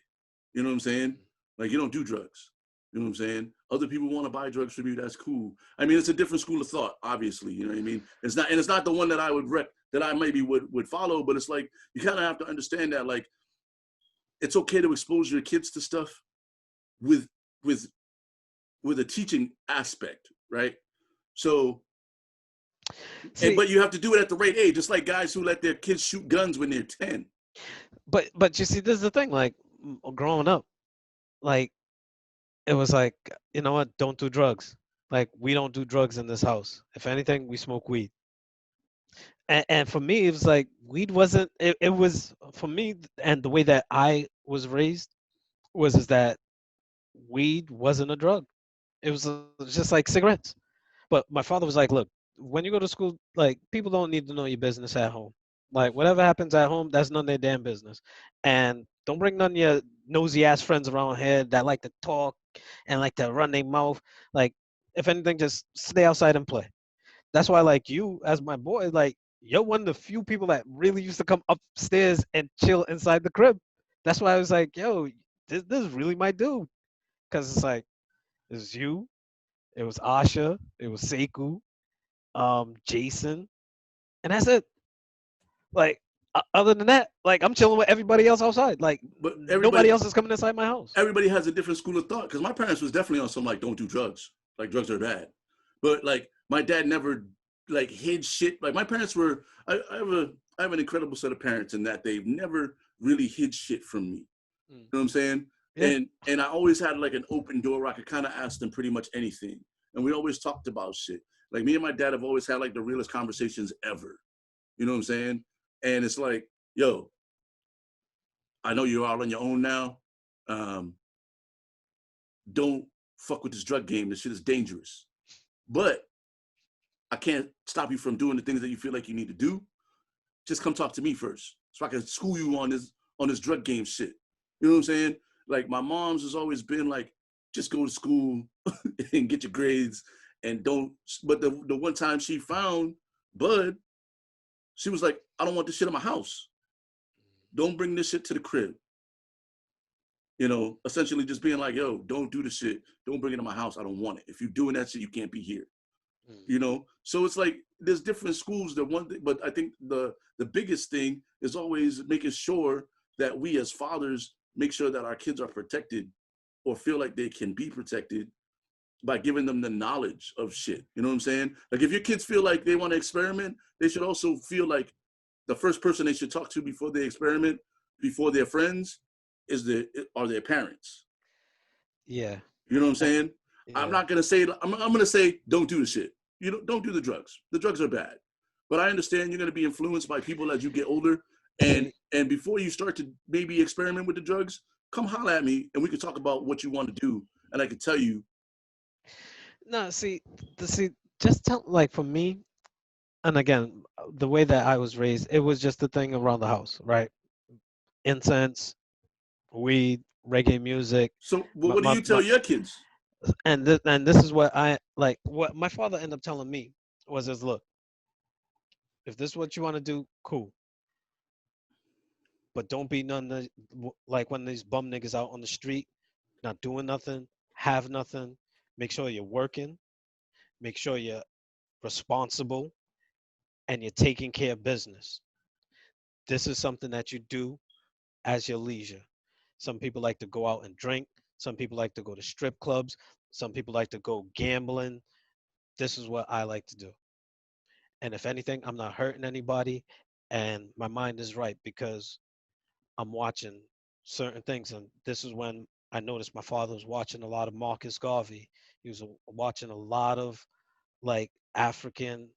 You know what I'm saying? Like, you don't do drugs. You know what I'm saying? Other people want to buy drugs from you. That's cool. I mean, it's a different school of thought, obviously. You know what I mean? It's not the one that I maybe would follow, but it's like, you kind of have to understand that, like, it's okay to expose your kids to stuff with a teaching aspect, right? So, but you have to do it at the right age. Just like guys who let their kids shoot guns when they're 10. But you see, this is the thing. Like, growing up, like, it was like, you know what? Don't do drugs. Like, we don't do drugs in this house. If anything, we smoke weed. And for me, it was like weed wasn't. It was for me, and the way that I was raised is that weed wasn't a drug. It was just like cigarettes. But my father was like, look, when you go to school, like, people don't need to know your business at home. Like, whatever happens at home, that's none of their damn business. And don't bring none of your nosy ass friends around here that like to talk and like to run their mouth. Like, if anything, just stay outside and play. That's why, like, you as my boy, like, you're one of the few people that really used to come upstairs and chill inside the crib. That's why I was like, yo, this is really my dude. Because it's like, it was you, it was Asha, it was Sekou, Jason, and that's it. Like, other than that, like, I'm chilling with everybody else outside. Like, but nobody else is coming inside my house. Everybody has a different school of thought. Because my parents was definitely on some, like, don't do drugs. like drugs are bad. But like my dad never like hid shit. Like my parents were, I have an incredible set of parents in that they've never really hid shit from me. Mm. You know what I'm saying? Yeah. And I always had like an open door where I could kind of ask them pretty much anything. And we always talked about shit. Like me and my dad have always had like the realest conversations ever. You know what I'm saying? And it's like, yo, I know you're all on your own now. Um, don't fuck with this drug game. This shit is dangerous. But I can't stop you from doing the things that you feel like you need to do. Just come talk to me first, so I can school you on this drug game shit. You know what I'm saying? Like my mom's has always been like, just go to school and get your grades and don't. But the one time she found Bud, she was like, I don't want this shit in my house. Don't bring this shit to the crib. You know, essentially just being like, yo, don't do the shit. Don't bring it to my house. I don't want it. If you're doing that shit, you can't be here. Mm. You know, so it's like there's different schools. That one thing, but I think the biggest thing is always making sure that we as fathers make sure that our kids are protected or feel like they can be protected by giving them the knowledge of shit. You know what I'm saying? Like if your kids feel like they want to experiment, they should also feel like the first person they should talk to before they experiment, before their friends, are their parents. Yeah. You know what I'm Uh, saying? I'm Yeah. not gonna say I'm gonna say don't do the shit. You don't do the drugs. The drugs are bad. But I understand you're gonna be influenced by people as you get older. See, And before you start to maybe experiment with the drugs, come holler at me and we can talk about what you want to do. And I can tell you, no, see, just tell like for me, and again, the way that I was raised, it was just the thing around the house, right? Incense, weed, reggae music. so well, My, what do my, you my, tell your kids? and this is what I like. What my father ended up telling me was, "Is look, if this is what you want to do, cool, but don't be none of like one of these bum niggas out on the street, not doing nothing, have nothing. Make sure you're working. Make sure you're responsible, and you're taking care of business. This is something that you do as your leisure. Some people like to go out and drink. Some people like to go to strip clubs. Some people like to go gambling. This is what I like to do. And if anything, I'm not hurting anybody. And my mind is right because I'm watching certain things. And this is when I noticed my father was watching a lot of Marcus Garvey. He was watching a lot of like African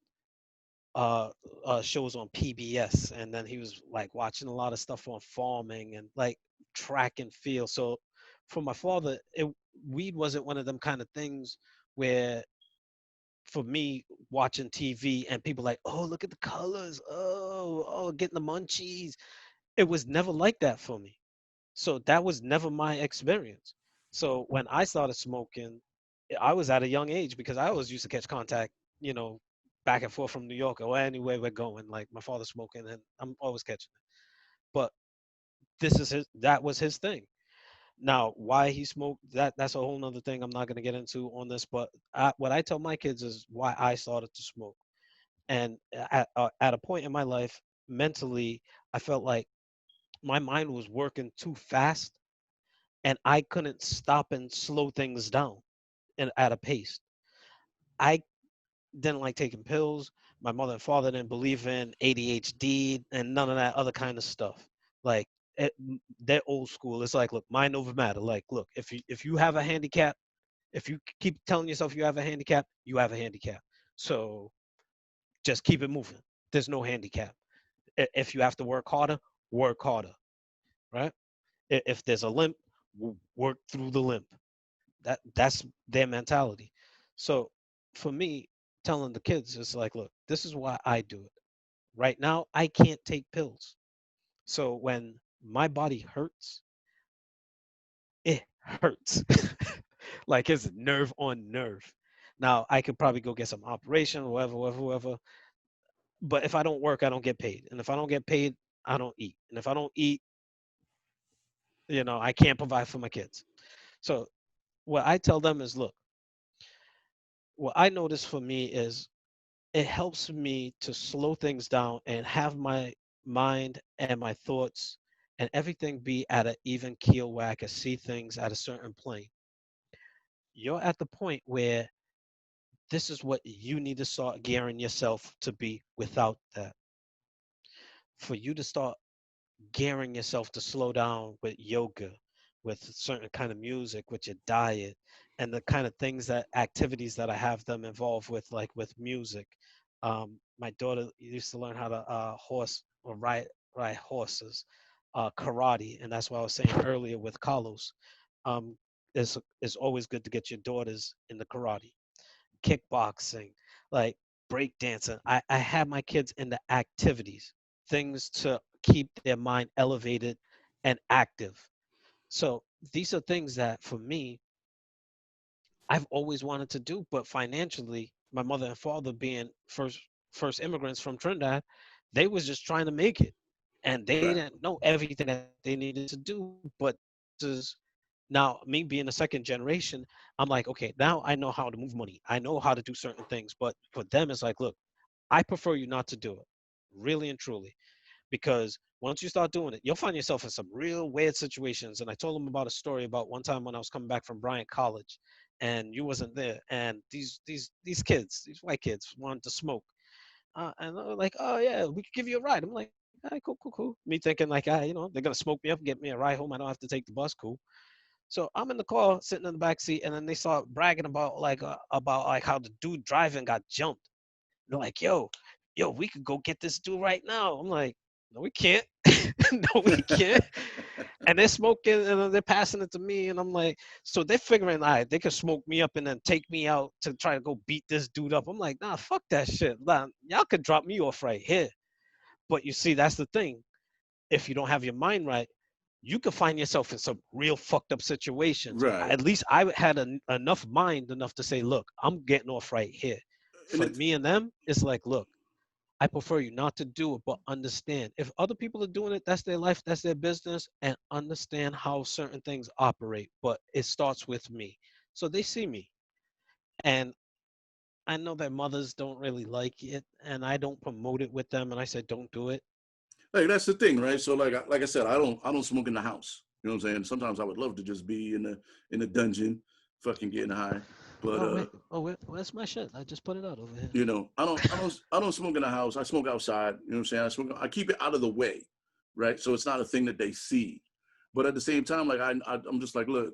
shows on PBS, and then he was like watching a lot of stuff on farming and like track and field. So for my father, weed wasn't one of them kind of things where for me watching TV and people like, oh, look at the colors, oh, getting the munchies. It was never like that for me. So that was never my experience. So when I started smoking, I was at a young age because I always used to catch contact, you know, back and forth from New York or anywhere we're going. Like my father's smoking and I'm always catching it. But that was his thing. Now, why he smoked, that's a whole nother thing I'm not gonna get into on this. But what I tell my kids is why I started to smoke. And at a point in my life, mentally, I felt like my mind was working too fast and I couldn't stop and slow things down and at a pace. I didn't like taking pills. My mother and father didn't believe in ADHD and none of that other kind of stuff. Like they're old school. It's like, look, mind over matter. Like, look, if you have a handicap, if you keep telling yourself you have a handicap, you have a handicap. So just keep it moving. There's no handicap. If you have to work harder, right? If there's a limp, work through the limp. That's their mentality. So for me, telling the kids is like, look, this is why I do it. Right now, I can't take pills. So when my body hurts, it hurts. Like it's nerve on nerve. Now I could probably go get some operation, whatever. But if I don't work, I don't get paid. And if I don't get paid, I don't eat. And if I don't eat, I can't provide for my kids. So what I tell them is, look, what I notice for me is it helps me to slow things down and have my mind and my thoughts and everything be at an even keel where I can see things at a certain plane. You're at the point where this is what you need to start gearing yourself to be without that. For you to start gearing yourself to slow down with yoga, with certain kind of music, with your diet, and the kind of things that activities that I have them involved with, like with music. My daughter used to learn how to horse or ride horses, karate, and that's what I was saying earlier with Carlos. Um, it's always good to get your daughters in the karate, kickboxing, like breakdancing. I have my kids in the activities, things to keep their mind elevated and active. So these are things that for me, I've always wanted to do, but financially, my mother and father being first immigrants from Trinidad, they was just trying to make it. And they Right. didn't know everything that they needed to do. But this is now me being a second generation, I'm like, okay, now I know how to move money. I know how to do certain things. But for them, it's like, look, I prefer you not to do it, really and truly, because once you start doing it, you'll find yourself in some real weird situations. And I told them about a story about one time when I was coming back from Bryant College, and you wasn't there, and these kids, these white kids, wanted to smoke, and they were like, "Oh yeah, we could give you a ride." I'm like, "All right, cool, cool, cool." Me thinking like, they're gonna smoke me up, get me a ride home. I don't have to take the bus. Cool. So I'm in the car, sitting in the back seat, and then they start bragging about like how the dude driving got jumped. They're like, yo, we could go get this dude right now. I'm like, no, we can't. No, we can't. And they're smoking and then they're passing it to me. And I'm like, so they're figuring, all right, they could smoke me up and then take me out to try to go beat this dude up. I'm like, nah, fuck that shit. Nah, y'all could drop me off right here. But you see, that's the thing. If you don't have your mind right, you could find yourself in some real fucked up situations. Right. At least I had enough mind enough to say, look, I'm getting off right here. And For it's me and them, it's like, look, I prefer you not to do it, but understand if other people are doing it, that's their life, that's their business, and understand how certain things operate. But it starts with me. So they see me. And I know that mothers don't really like it, and I don't promote it with them. And I said, don't do it. like that's the thing, right? So like I said, I don't smoke in the house. You know what I'm saying? Sometimes I would love to just be in the dungeon, fucking getting high. But Oh, wait. Oh, where's my shit? I just put it out over here. I don't smoke in the house. I smoke outside. You know what I'm saying? I keep it out of the way, right? So it's not a thing that they see. But at the same time, like I'm just like, look,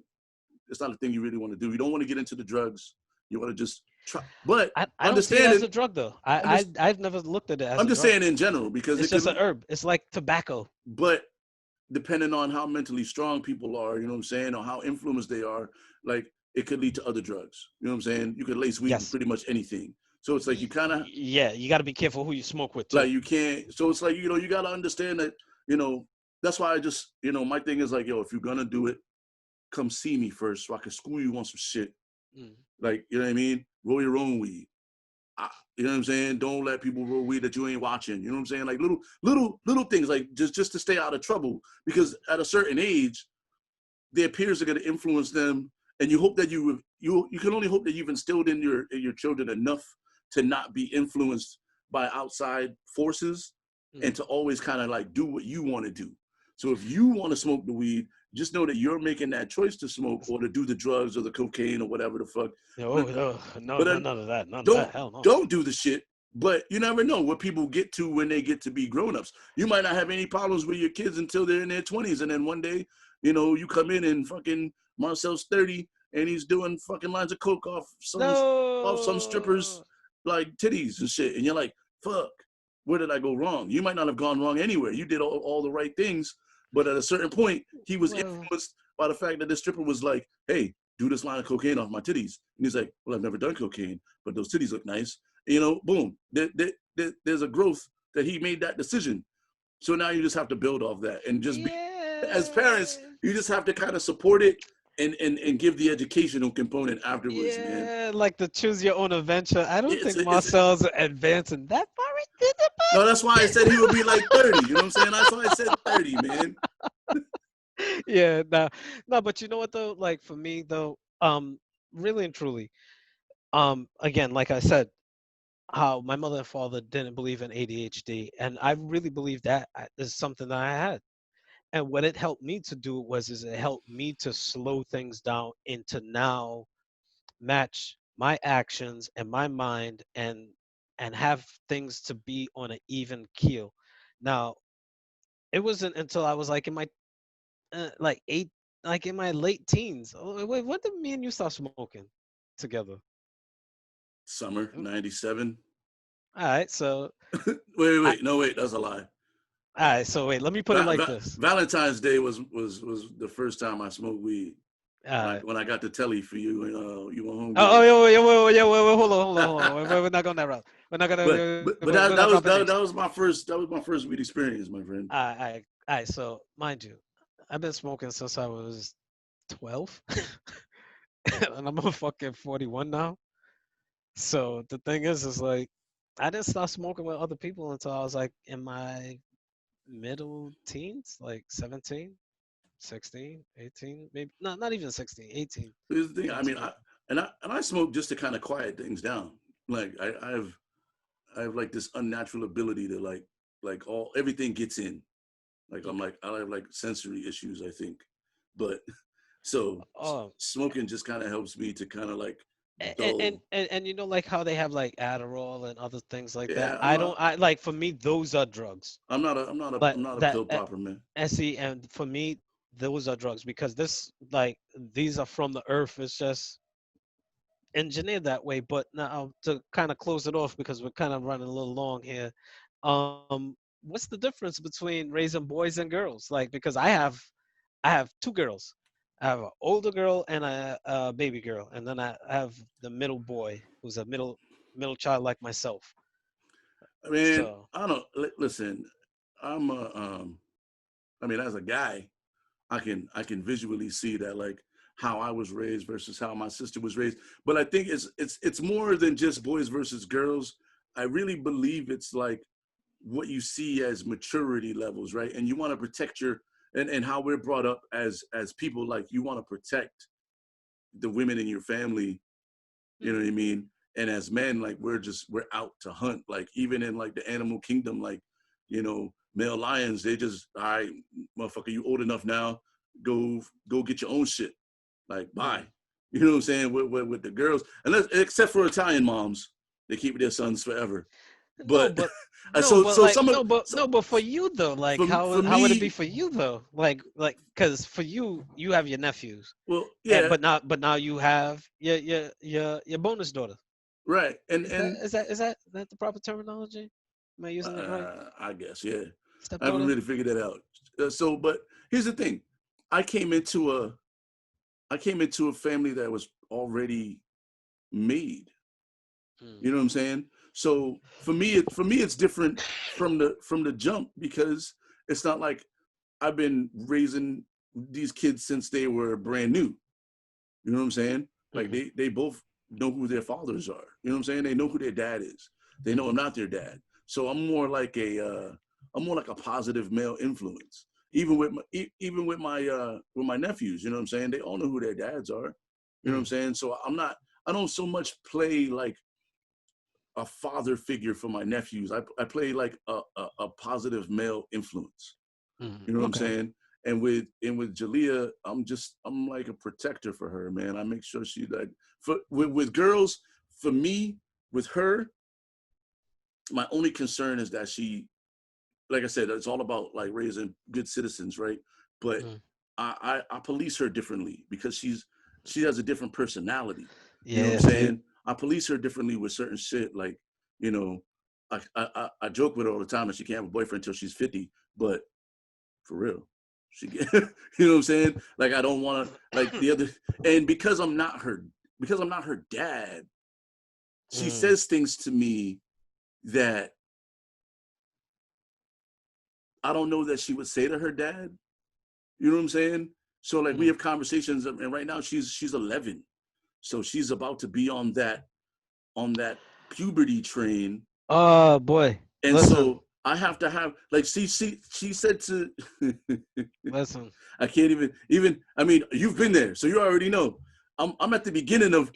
it's not a thing you really want to do. You don't want to get into the drugs. You want to just try. But I don't see it as understanding, a drug, though. understand, I've never looked at it as I'm a just drug. saying in general because It's it just could. a herb. It's like tobacco. But depending on how mentally strong people are, you know what I'm saying, or how influenced they are, like it could lead to other drugs. You know what I'm saying? You could lace weed with Yes. pretty much anything. So it's like you kind of Yeah, you got to be careful who you smoke with, like too. you can't. So it's like you got to understand that you know. That's why I just my thing is like if you're gonna do it, come see me first so I can school you on some shit. Mm. Like you know what I mean? Roll your own weed. You know what I'm saying? Don't let people roll weed that you ain't watching. You know what I'm saying? Like little things like just to stay out of trouble because at a certain age their peers are going to influence them, and you hope that you can only hope that you've instilled in your children enough to not be influenced by outside forces, and Mm. to always kind of like do what you want to do. So if you want to smoke the weed, just know that you're making that choice to smoke or to do the drugs or the cocaine or whatever the fuck. Oh, But no, but no, none of that. None of don't that. Hell no. don't do the shit. But you never know what people get to when they get to be grown-ups. You might not have any problems with your kids until they're in their 20s, and then one day, you come in and fucking Marcel's 30 and he's doing fucking lines of coke off some strippers No. like titties and shit, and you're like, fuck, where did I go wrong? You might not have gone wrong anywhere. You did all the right things, but at a certain point, he was Well, influenced by the fact that the stripper was like, hey, do this line of cocaine off my titties. And he's like, well, I've never done cocaine, but those titties look nice. Boom. There's a growth that he made that decision. So now you just have to build off that and just be, as parents, yeah. you just have to kind of support it and give the educational component afterwards, man. Yeah, like the choose your own adventure. I don't It's think it's Marcel's advancing that far into the no, that's why I said he would be like 30. You know what I'm saying? That's why I said 30, man. Yeah, no, no, but you know what though? Like for me though, really and truly, again, like I said, how my mother and father didn't believe in ADHD, and I really believe that is something that I had. And what it helped me to do is it helped me to slow things down and to now match my actions and my mind and have things to be on an even keel. Now, it wasn't until I was like in my like like in my late teens. Oh, wait, when did me and you start smoking together? Summer '97. All right, so I No, wait, that's a lie. all right, so wait, let me put it like this. Valentine's Day was the first time I smoked weed. All right. When I got the telly for you and you were Oh, homegirls. wait, hold on. We're not going that route. We're not dropping names. that was my first weed experience, my friend. All right. So, mind you, I've been smoking since I was 12, and I'm a fucking 41 now. So the thing is like, I didn't start smoking with other people until I was like in my middle teens, like 17, 16, 18, maybe not even 16, 18, Here's the thing. I mean, 17. I smoke just to kind of quiet things down. Like I have like this unnatural ability to like everything gets in. Like Okay. I have like sensory issues, I think. But so Oh, smoking just kind of helps me to kind of like and, dull. and you know like how they have like Adderall and other things like that. Yeah, I don't. I like for me those are drugs. I'm But not a that pill popper, man. and see, and for me those are drugs because this like these are from the earth. It's just engineered that way. But now to kind of close it off because we're kind of running a little long here. What's the difference between raising boys and girls? Like because I have two girls. I have an older girl and a baby girl, and then I have the middle boy who's a middle child like myself. I mean, So, I don't listen. I'm a I mean, as a guy, I can visually see that like how I was raised versus how my sister was raised. But I think it's more than just boys versus girls. I really believe it's like what you see as maturity levels, right? And you want to protect and how we're brought up as people, like you want to protect the women in your family, you know what I mean? And as men, like we're out to hunt. Like even in like the animal kingdom, like, you know, male lions, they just, all right, motherfucker, you old enough now, go get your own shit. Like, bye. mm. You know what I'm saying? With the girls, except for Italian moms, they keep their sons forever. No, But but no, but so like some of no, but for you though, like for how would it be me, for you though? Like because for you you have your nephews, well, and yeah, but now you have your bonus daughter. right, Is that the proper terminology? Am I using it right? I guess, yeah. I haven't Stepdaughter. really figured that out. But here's the thing: I came into a I came into a family that was already made. Mm. You know what I'm saying? So for me, it's different from the jump because it's not like I've been raising these kids since they were brand new. You know what I'm saying? Like Hmm. they both know who their fathers are. You know what I'm saying? They know who their dad is. They know I'm Hmm. not their dad. So I'm more like a positive male influence. Even with my nephews, you know what I'm saying? They all know who their dads are. You know what I'm Mm. saying? So I don't so much play like a father figure for my nephews. I play like a positive male influence. Mm. You know what I'm Okay. saying? And with Jalea, I'm like a protector for her, man. I make sure she like with girls, for me, with her, my only concern is that she, like I said, it's all about like raising good citizens, right? But Mm. I police her differently because she has a different personality. You know what I'm Yeah. See. saying? I police her differently with certain shit. Like, you know, I joke with her all the time that she can't have a boyfriend until she's 50, but for real. She get, you know what I'm saying? Like I don't want to like the other, and because I'm not her dad, she Mm. says things to me that I don't know that she would say to her dad. You know what I'm saying? So like we Mm. have conversations, and right now she's 11, so she's about to be on that puberty train, Oh boy. and Listen. so I have to have like she said to Listen. I can't even I mean you've been there, so you already know. I'm at the beginning of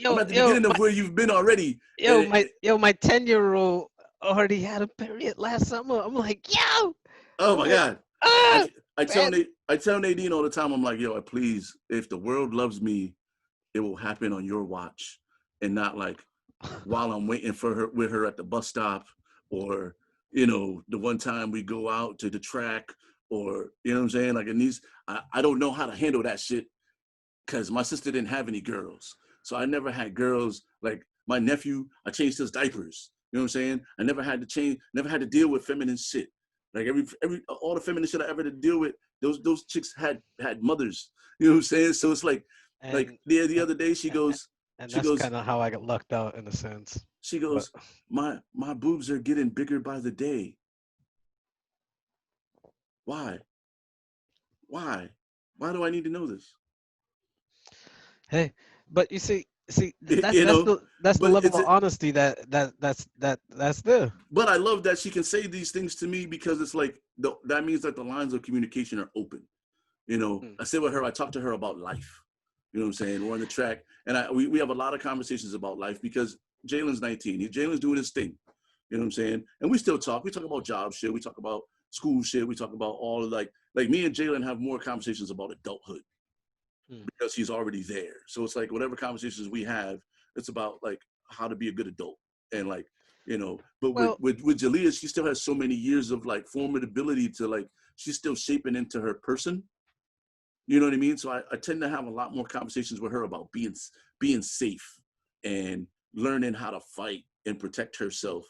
where you've been already. And my 10-year-old already had a period last summer. I'm like, yo, oh I'm my like, God. ah, man. I tell Nadine all the time, I'm like, yo, please, if the world loves me, it will happen on your watch. and not like while I'm waiting for her with her at the bus stop, or you know, the one time we go out to the track, or you know what I'm saying? Like in these, I don't know how to handle that shit because my sister didn't have any girls. So I never had girls. Like my nephew, I changed his diapers. You know what I'm saying? I never had to change, never had to deal with feminine shit. Like all the feminine shit I ever had to deal with, those chicks had mothers. You know what I'm saying? So it's like and the and other day and she that's goes, kind of how I got lucked out in a sense. she But goes, my boobs are getting bigger by the day. Why? Why? Why do I need to know this? hey, but you see, You know, that's the but level of honesty that's there. but I love that she can say these things to me because it's like that means that the lines of communication are open. You know, Mm. I sit with her, I talk to her about life. You know what I'm saying? We're on the track, and we have a lot of conversations about life because Jalen's 19. Jalen's doing his thing. You know what I'm saying? And we still talk. We talk about job shit. We talk about school shit. We talk about all of like me and Jalen have more conversations about adulthood Mm. because he's already there. So it's like whatever conversations we have, it's about like how to be a good adult and like, you know. But Well, with Jalea, she still has so many years of like formidability to like she's still shaping into her person. You know what I mean? So I tend to have a lot more conversations with her about being safe and learning how to fight and protect herself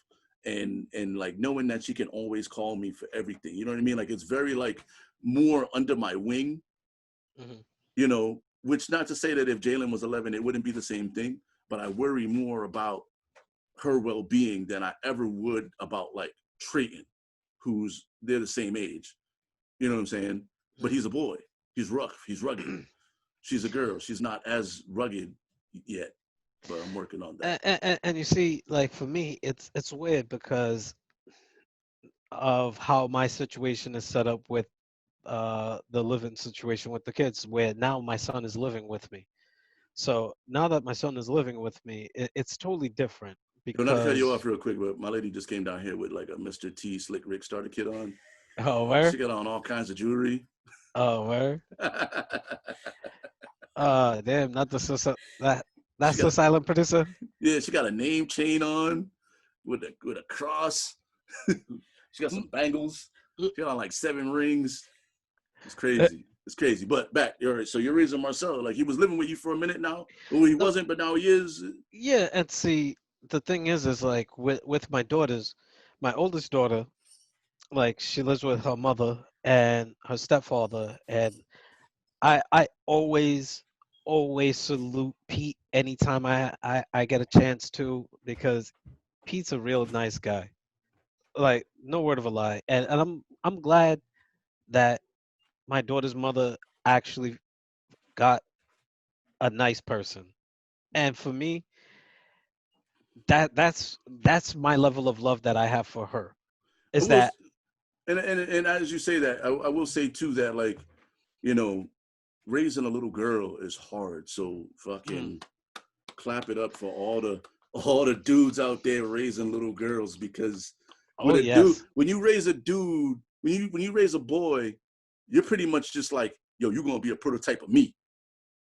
and like knowing that she can always call me for everything. You know what I mean? Like it's very like more under my wing, mhm. you know, which not to say that if Jalen was 11, it wouldn't be the same thing, but I worry more about her well-being than I ever would about like Trayton, who's they're the same age. You know what I'm saying? But he's a boy. He's rough. He's rugged. She's a girl. She's not as rugged yet, but I'm working on that. And you see, like for me, it's weird because of how my situation is set up with the living situation with the kids, where now my son is living with me. So now that my son is living with me, it's totally different Yo, not to cut you off because real quick, but my lady just came down here with like a Mr. T Slick Rick starter kit on. oh She where got on all kinds of jewelry. where damn, not the She that's the got silent producer. yeah, she got a name chain on with a cross. She got Mm, some bangles. mm, She got on like 7 rings. It's uh, crazy. It's crazy. But back, so you're raising Marcelo. Like he was living with you for a minute now. Well, he no, wasn't, but now he is. yeah, and see, the thing is like with my daughters, my oldest daughter, like she lives with her mother and her stepfather, and I always salute Pete anytime I get a chance to, because Pete's a real nice guy. Like no word of a lie. And I'm glad that my daughter's mother actually got a nice person. And for me, that's my level of love that I have for her. I Is will, that and as you say that, I will say too that like, you know, raising a little girl is hard. So mm, fucking clap it up for all the dudes out there raising little girls because oh yes. when you raise a dude, when you raise a boy, you're pretty much just like, yo, you're gonna be a prototype of me.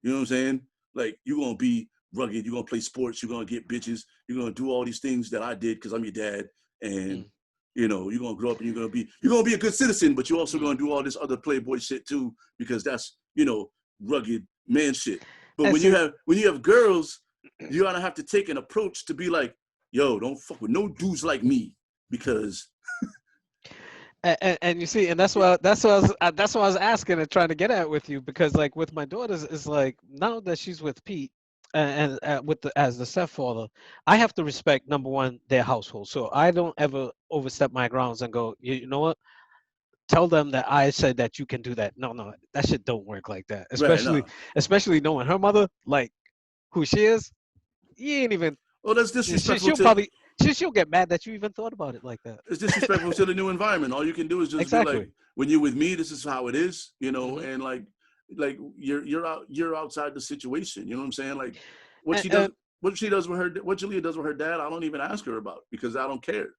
You know what I'm saying? Like you're gonna be rugged, you're gonna play sports, you're gonna get bitches, you're gonna do all these things that I did because I'm your dad, and Mm, you know you're gonna grow up and you're gonna be a good citizen, but you're also mm. gonna do all this other playboy shit too because that's you know rugged man shit. But And see, when you have girls, you're gonna have to take an approach to be like, yo, don't fuck with no dudes like me because and you see, and that's what I was asking and trying to get at with you, because like with my daughters, it's like now that she's with Pete and with the as the stepfather, I have to respect, number one, their household. So I don't ever overstep my grounds and go, you know what? Tell them that I said that you can do that. No, no, that shit don't work like that. right now, Especially knowing her mother, like who she is. You ain't even. oh that's disrespectful She'll to probably she'll get mad that you even thought about it like that. it's disrespectful to the new environment. All you can do is just be like, Exactly. when you're with me, this is how it is, you know, Hmm. and like you're outside the situation. You know what I'm saying? Like what And, she does and what she does with her what Julia does with her dad, I don't even ask her about because I don't care.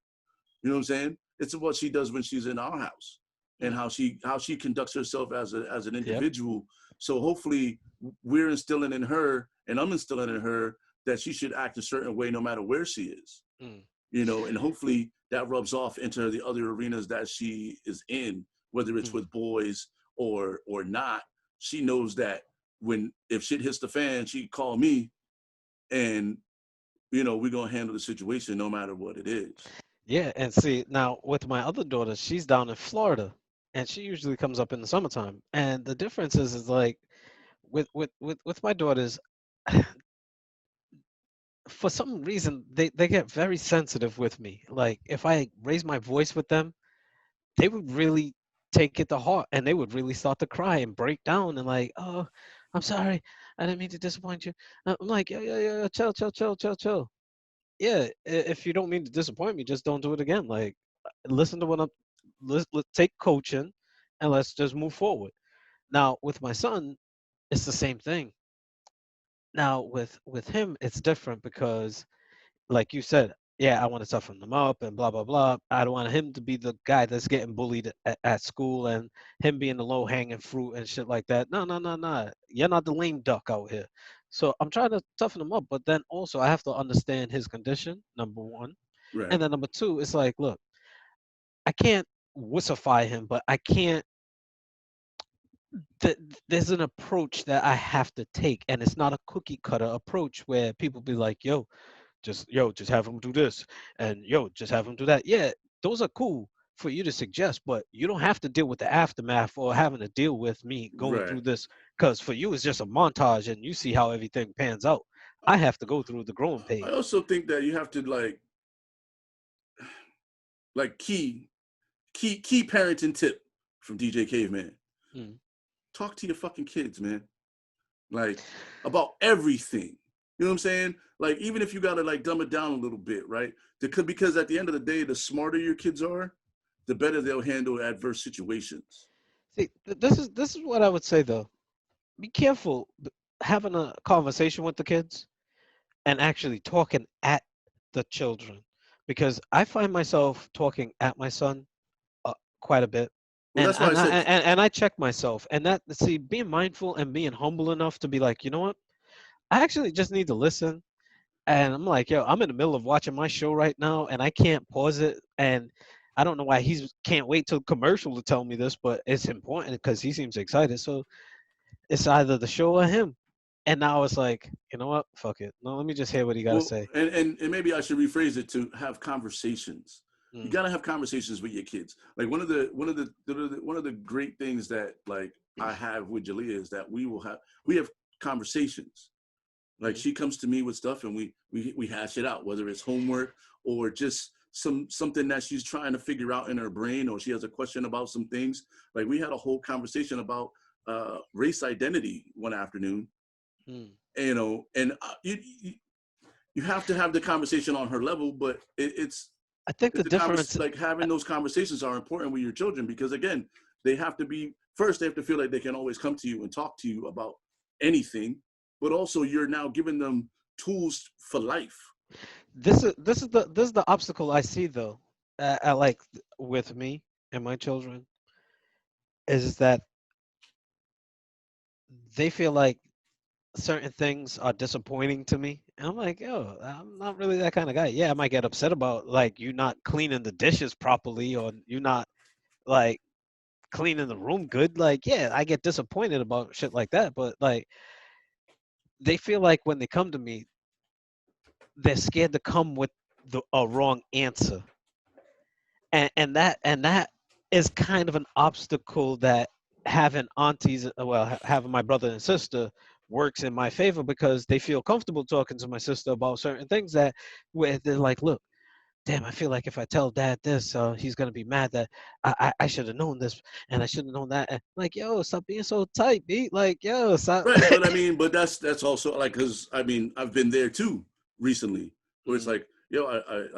You know what I'm saying? It's what she does when she's in our house and mm, how she conducts herself as an yep. individual. So hopefully we're instilling in her and I'm instilling in her that she should act a certain way no matter where she is. Mm. You know, and hopefully that rubs off into the other arenas that she is in, whether it's with boys or not. She knows that if shit hits the fan, she call me, and you know, we're gonna handle the situation no matter what it is. Yeah, and see now with my other daughter, she's down in Florida, and she usually comes up in the summertime. And the difference is like with my daughters, for some reason they get very sensitive with me. Like if I raise my voice with them, they would really take it to heart, and they would really start to cry and break down and like, oh, I'm sorry, I didn't mean to disappoint you. I'm like, yeah, chill, chill, chill, chill, chill. Yeah, if you don't mean to disappoint me, just don't do it again. Like, listen to what let's take coaching, and let's just move forward. Now with my son, it's the same thing. Now with him, it's different because, like you said, yeah, I want to toughen them up and blah blah blah. I don't want him to be the guy that's getting bullied at school and him being the low hanging fruit and shit like that. No, no, no, no. You're not the lame duck out here. So I'm trying to toughen him up, but then also I have to understand his condition. Number one, Right. and then number two, it's like, look, I can't wussify him, but I can't. There's an approach that I have to take, and it's not a cookie cutter approach where people be like, just have him do this, and just have him do that. Yeah, those are cool for you to suggest, but you don't have to deal with the aftermath or having to deal with me going Right. through this, because for you it's just a montage and you see how everything pans out. I have to go through the growing I pain. also think that you have to like key parenting tip from DJ Caveman. Mm. Talk to your fucking kids, man. Like about everything. You know what I'm saying? Like even if you gotta like dumb it down a little bit, right? Because at the end of the day, the smarter your kids are, the better they'll handle adverse situations. See, this is what I would say though. Be careful having a conversation with the kids and actually talking at the children, because I find myself talking at my son quite a bit, Well, that's why I said, and I check myself, and that, see, being mindful and being humble enough to be like, you know what, I actually just need to listen. And I'm like, I'm in the middle of watching my show right now, and I can't pause it. And I don't know why he's can't wait till commercial to tell me this, but it's important because he seems excited. So it's either the show or him. And now it's like, you know what? Fuck it. No, let me just hear what he got to well, say. and maybe I should rephrase it to have conversations. You Mm. gotta have conversations with your kids. Like one of the great things that like I have with Jalea is that we have conversations. Like Mm. she comes to me with stuff and we hash it out, whether it's homework or just something that she's trying to figure out in her brain, or she has a question about some things. Like we had a whole conversation about race identity one afternoon, Mm. you know, and you have to have the conversation on her level, but I think the the convers difference, like having those conversations are important with your children because again, they have to feel like they can always come to you and talk to you about anything, but also you're now giving them tools for life. this is the obstacle I see though. I like with me and my children is that they feel like certain things are disappointing to me. And I'm like, I'm not really that kind of guy. Yeah, I might get upset about like you not cleaning the dishes properly or you not like cleaning the room good. Like, yeah, I get disappointed about shit like that. But like, they feel like when they come to me, they're scared to come with a wrong answer, and that is kind of an obstacle that having aunties, having my brother and sister works in my favor because they feel comfortable talking to my sister about certain things that where they're like, look, damn, I feel like if I tell dad this, he's gonna be mad that I should have known this and I should have known that. And like, yo, stop being so tight, beat. Like, yo, stop. Right, but I mean, but that's also like because I mean I've been there too recently, where it's Mm. like,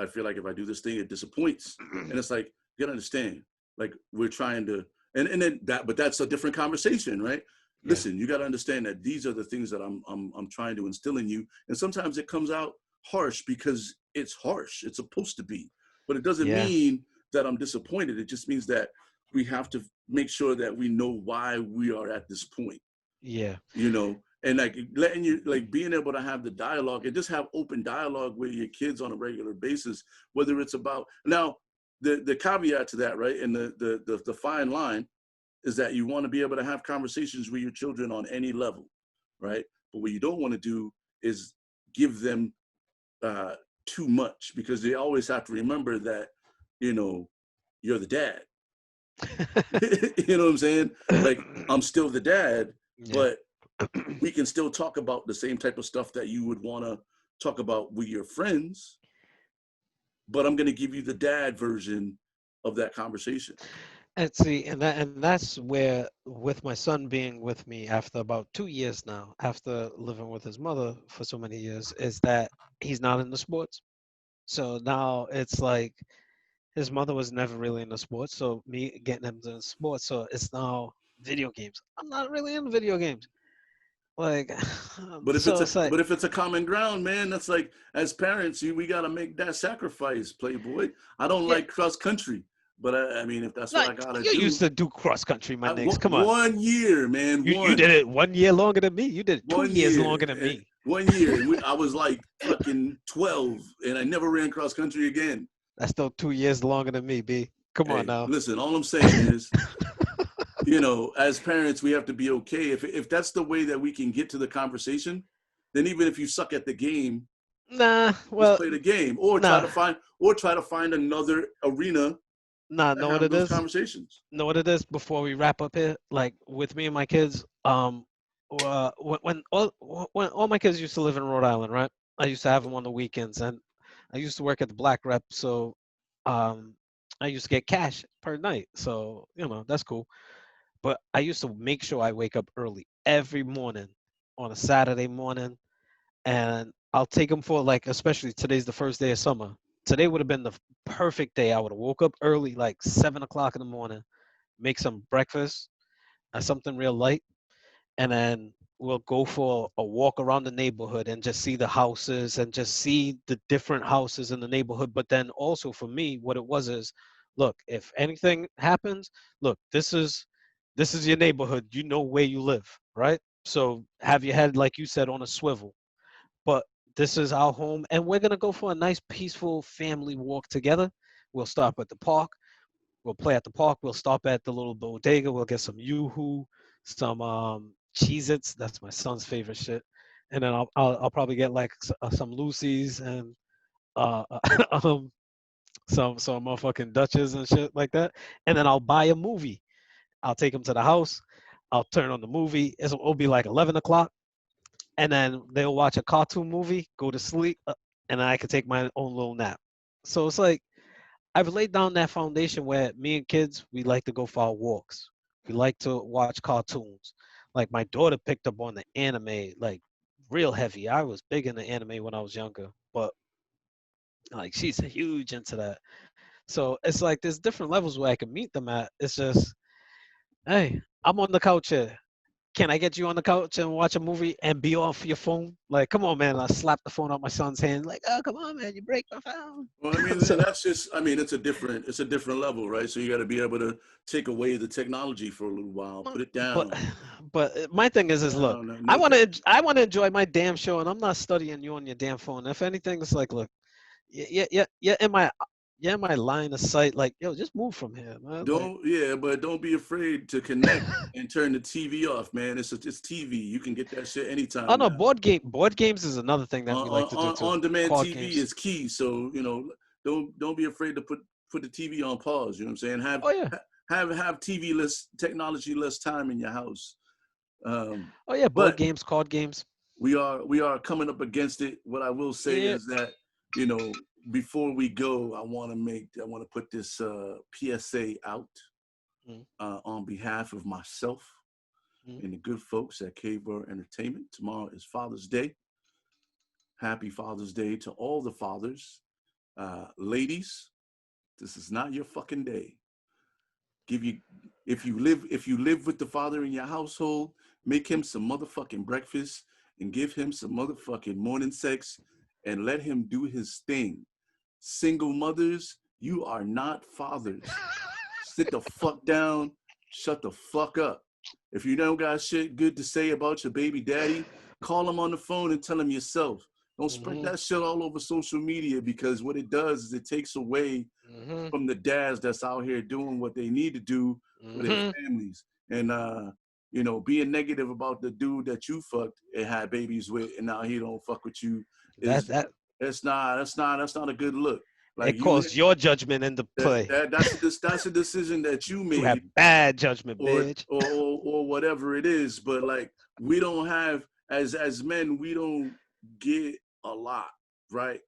I feel like if I do this thing, it disappoints, and it's like you gotta understand, like we're trying to, and then but that's a different conversation, right? Yeah, Listen, you gotta understand that these are the things that I'm trying to instill in you, and sometimes it comes out harsh because it's harsh. It's supposed to be, but it doesn't yeah, mean that I'm disappointed. It just means that we have to make sure that we know why we are at this point, yeah. you know, and like letting you, like being able to have the dialogue and just have open dialogue with your kids on a regular basis, whether it's about, now the caveat to that, right, and the fine line is that you want to be able to have conversations with your children on any level, right? But what you don't want to do is give them too much, because they always have to remember that, you know, you're the dad. You know what I'm saying? Like, I'm still the dad, but we can still talk about the same type of stuff that you would want to talk about with your friends, but I'm going to give you the dad version of that conversation. And see, and that's where, with my son being with me after about 2 years now, after living with his mother for so many years, is that he's not in the sports. So now it's like his mother was never really into sports, so me getting him to sports. So it's now video games. I'm not really into video games. Like, so it's like, But if it's a common ground, man, that's like, as parents, we got to make that sacrifice, Playboy. I don't yeah, like cross country, but I mean, if that's what like I gotta you used do, to do cross country, my niggas. Come on, 1 year, man, you did it 1 year longer than me. You did it two one years year, longer than me. 1 year, and I was like fucking 12, and I never ran cross country again. That's still 2 years longer than me, B. Come on Hey, now. listen, all I'm saying is, you know, as parents, we have to be okay. If that's the way that we can get to the conversation, then even if you suck at the game, Nah, just well, play the game, or nah, try to find another arena nah. to Know what have it those is? conversations. Know what it is? Before we wrap up here, like with me and my kids, when all my kids used to live in Rhode Island, right? I used to have them on the weekends, and I used to work at the Black Rep, so um, I used to get cash per night. So that's cool. But I used to make sure I wake up early every morning on a Saturday morning, and I'll take them for, like, especially today's the first day of summer. Today would have been the perfect day. I would have woke up early, like 7 o'clock in the morning, make some breakfast, something real light, and then we'll go for a walk around the neighborhood and just see the houses and just see the different houses in the neighborhood. But then also for me, what it was is, look, if anything happens, look, this is your neighborhood. You know where you live, right? So have your head, like you said, on a swivel. But this is our home, and we're gonna go for a nice, peaceful family walk together. We'll stop at the park. We'll play at the park. We'll stop at the little bodega. We'll get some yoo-hoo, some Cheez-Its. That's my son's favorite shit. And then I'll probably get like some Lucy's and uh, um, some motherfucking Dutches and shit like that. And then I'll buy a movie. I'll take them to the house. I'll turn on the movie. It'll be like 11 o'clock, and then they'll watch a cartoon movie, go to sleep, and I can take my own little nap. So it's like I've laid down that foundation where me and kids, we like to go for our walks. We like to watch cartoons. Like my daughter picked up on the anime, like real heavy. I was big into anime when I was younger, but like she's huge into that. So it's like there's different levels where I can meet them at. It's just, hey, I'm on the couch here. Can I get you on the couch and watch a movie and be off your phone? Like, come on, man. I slapped the phone out my son's hand. Like, oh, come on, man. You break my phone. Well, I mean, So, and that's just, I mean, it's a different level, right? So you got to be able to take away the technology for a little while, put it but, down. but my thing is, look, No, I no, want to, I want to enjoy my damn show, and I'm not studying you on your damn phone. If anything, it's like, look, yeah, in my line of sight. Like, yo, just move from here, man. Like, yeah, but don't be afraid to connect and turn the TV off, man. It's TV. You can get that shit oh anytime no, now. board games is another thing that we like to do too. On demand Card TV games. is key. So don't be afraid to put the TV on pause. You know what I'm saying? Oh yeah. Have TV less technology less time in your house. Oh yeah, board But games, card games. we are coming up against it. What I will say Yeah. is that, you know, before we go, I want to put this PSA out Mm, on behalf of myself mm. and the good folks at CAVEWORLD Entertainment. Tomorrow is Father's Day. Happy Father's Day to all the fathers. Ladies, this is not your fucking day. Give you if you live with the father in your household, make him some motherfucking breakfast and give him some motherfucking morning sex and let him do his thing. Single mothers, you are not fathers. Sit the fuck down, shut the fuck up. If you don't got shit good to say about your baby daddy, call him on the phone and tell him yourself. Don't spread Mm-hmm. that shit all over social media, because what it does is it takes away Mm-hmm. from the dads that's out here doing what they need to do for their Mm-hmm. families. And being negative about the dude that you fucked and had babies with, and now he don't fuck with you, That is that that's not a good look. Like it caused your judgment into play. that's a decision that you You have made, bad judgment, or bitch. whatever it is. But like, we don't have, as men, we don't get a lot, right?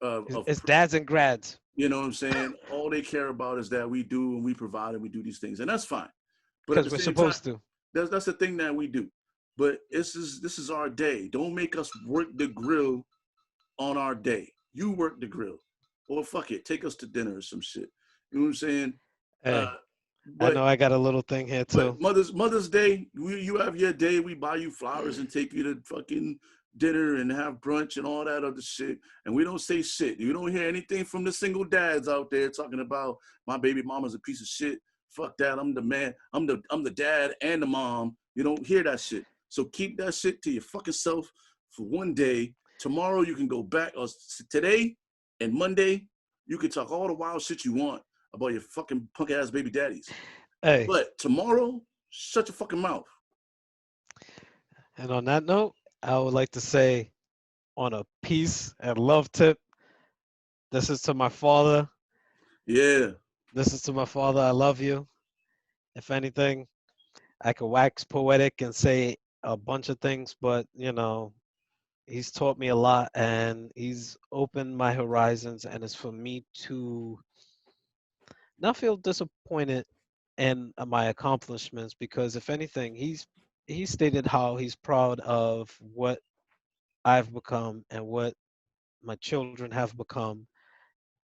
Of It's dads and grads. You know what I'm saying? All they care about is that we do and we provide and we do these things, and that's fine. But at Because the we're same time, supposed to. that's the thing that we do. But this is our day. Don't make us work the grill on our day. You work the grill, or fuck it, take us to dinner or some shit. You know what I'm saying? Uh, Hey, I but know I got a little thing here but too. Mother's Day, you have your day. We buy you flowers and take you to fucking dinner and have brunch and all that other shit. And we don't say shit. You don't hear anything from the single dads out there talking about my baby mama's a piece of shit. Fuck that. I'm the man. I'm the dad and the mom. You don't hear that shit. So keep that shit to your fucking self for one day. Tomorrow you can go back, or today and Monday you can talk all the wild shit you want about your fucking punk ass baby daddies. Hey, But tomorrow, shut your fucking mouth. and on that note, I would like to say on a peace and love tip, this is to my father. Yeah. This is to my father. I love you. If anything, I could wax poetic and say a bunch of things, but he's taught me a lot and he's opened my horizons, and it's for me to not feel disappointed in my accomplishments, because if anything, he stated how he's proud of what I've become and what my children have become,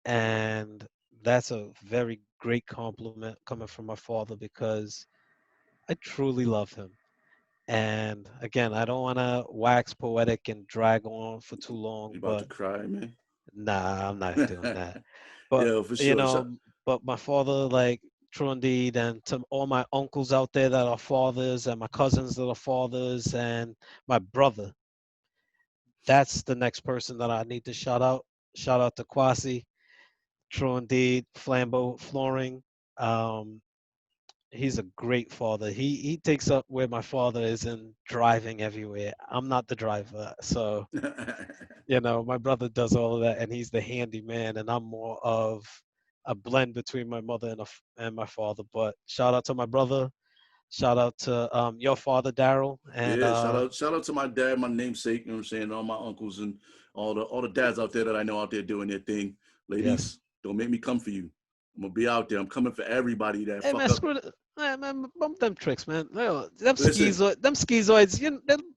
and that's a very great compliment coming from my father, because I truly love him. And again, I don't want to wax poetic and drag on for too long, You about to but cry, man? nah, I'm not doing that. But Yeah, for you sure. know, but my father, like, true indeed, and to all my uncles out there that are fathers, and my cousins that are fathers, and my brother, that's the next person that I need to shout out. Shout out to Kwasi, true indeed, Flambeau Flooring. Um, he's a great father. He takes up where my father is in driving everywhere. I'm not the driver, so my brother does all of that, and he's the handyman, and I'm more of a blend between my mother and my father. But shout out to my brother. Shout out to your father, Daryl, and Yeah, shout out to my dad, my namesake, you know what I'm saying, all my uncles and all the dads out there that I know out there doing their thing. yes. Ladies, don't make me come for you. I'm gonna be out there. I'm coming for everybody that Hey fuck man, up. screw the, man, bump them tricks, man. Them Listen, schizoids,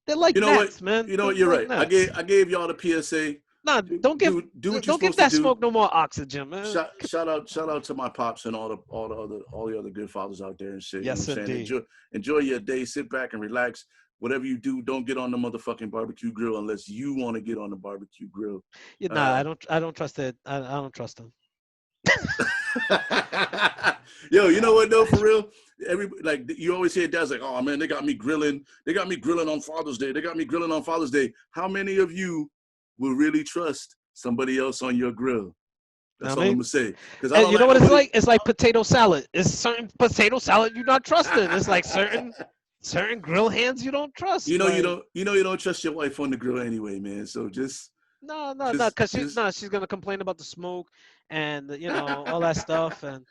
they're like you know what? gnats, man. You know They're what? You're like right. I gnats. gave I gave y'all the PSA. Nah, Do what you're don't give supposed to that do. smoke no more oxygen, man. Shout out to my pops and all the other good fathers out there and shit. You know Yes, what I'm saying? indeed. Enjoy your day, sit back and relax. Whatever you do, don't get on the motherfucking barbecue grill unless you want to get on the barbecue grill. Yeah, nah, Uh, I don't trust it. I don't trust them. Yo, you know what though? For real, every like you always hear dads like, "Oh man, they got me grilling. They got me grilling on Father's Day. They got me grilling on Father's Day." How many of you will really trust somebody else on your grill? Know That's what I all I'm mean? gonna say. Because I And don't you know like what it's nobody. like? It's like potato salad. It's certain potato salad you're not trusting. It's like certain grill hands you don't trust. You know you Like, don't. You know you don't trust your wife on the grill anyway, man. So no, just, because just. she's gonna complain about the smoke and all that stuff and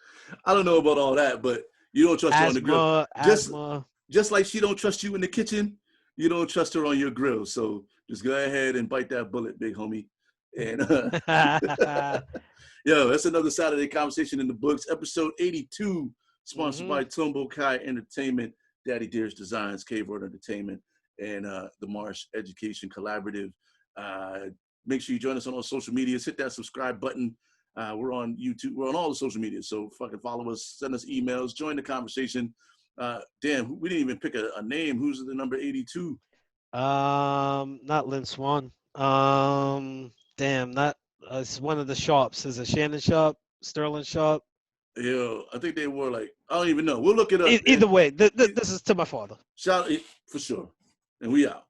I don't know about all that, but you don't trust her on the grill. Just, asthma. just like she don't trust you in the kitchen, you don't trust her on your grill. So just go ahead and bite that bullet, big homie. And yo, that's another Saturday conversation in the books. Episode 82, sponsored hmm by Tumbo Kai Entertainment, Daddy Dear's Designs, Cave World Entertainment, and the Marsh Education Collaborative. Uh, Make sure you join us on all social medias. Hit that subscribe button. We're on YouTube. We're on all the social media. So fucking follow us, send us emails, join the conversation. Damn, we didn't even pick a name. Who's the number 82? not Lynn Swan. Damn, not it's one of the shops. Is it Shannon Shop, Sterling Shop? Yo, I think they were like, I don't even know. We'll look it up. Either way, this is to my father. Shout out for sure. And we out.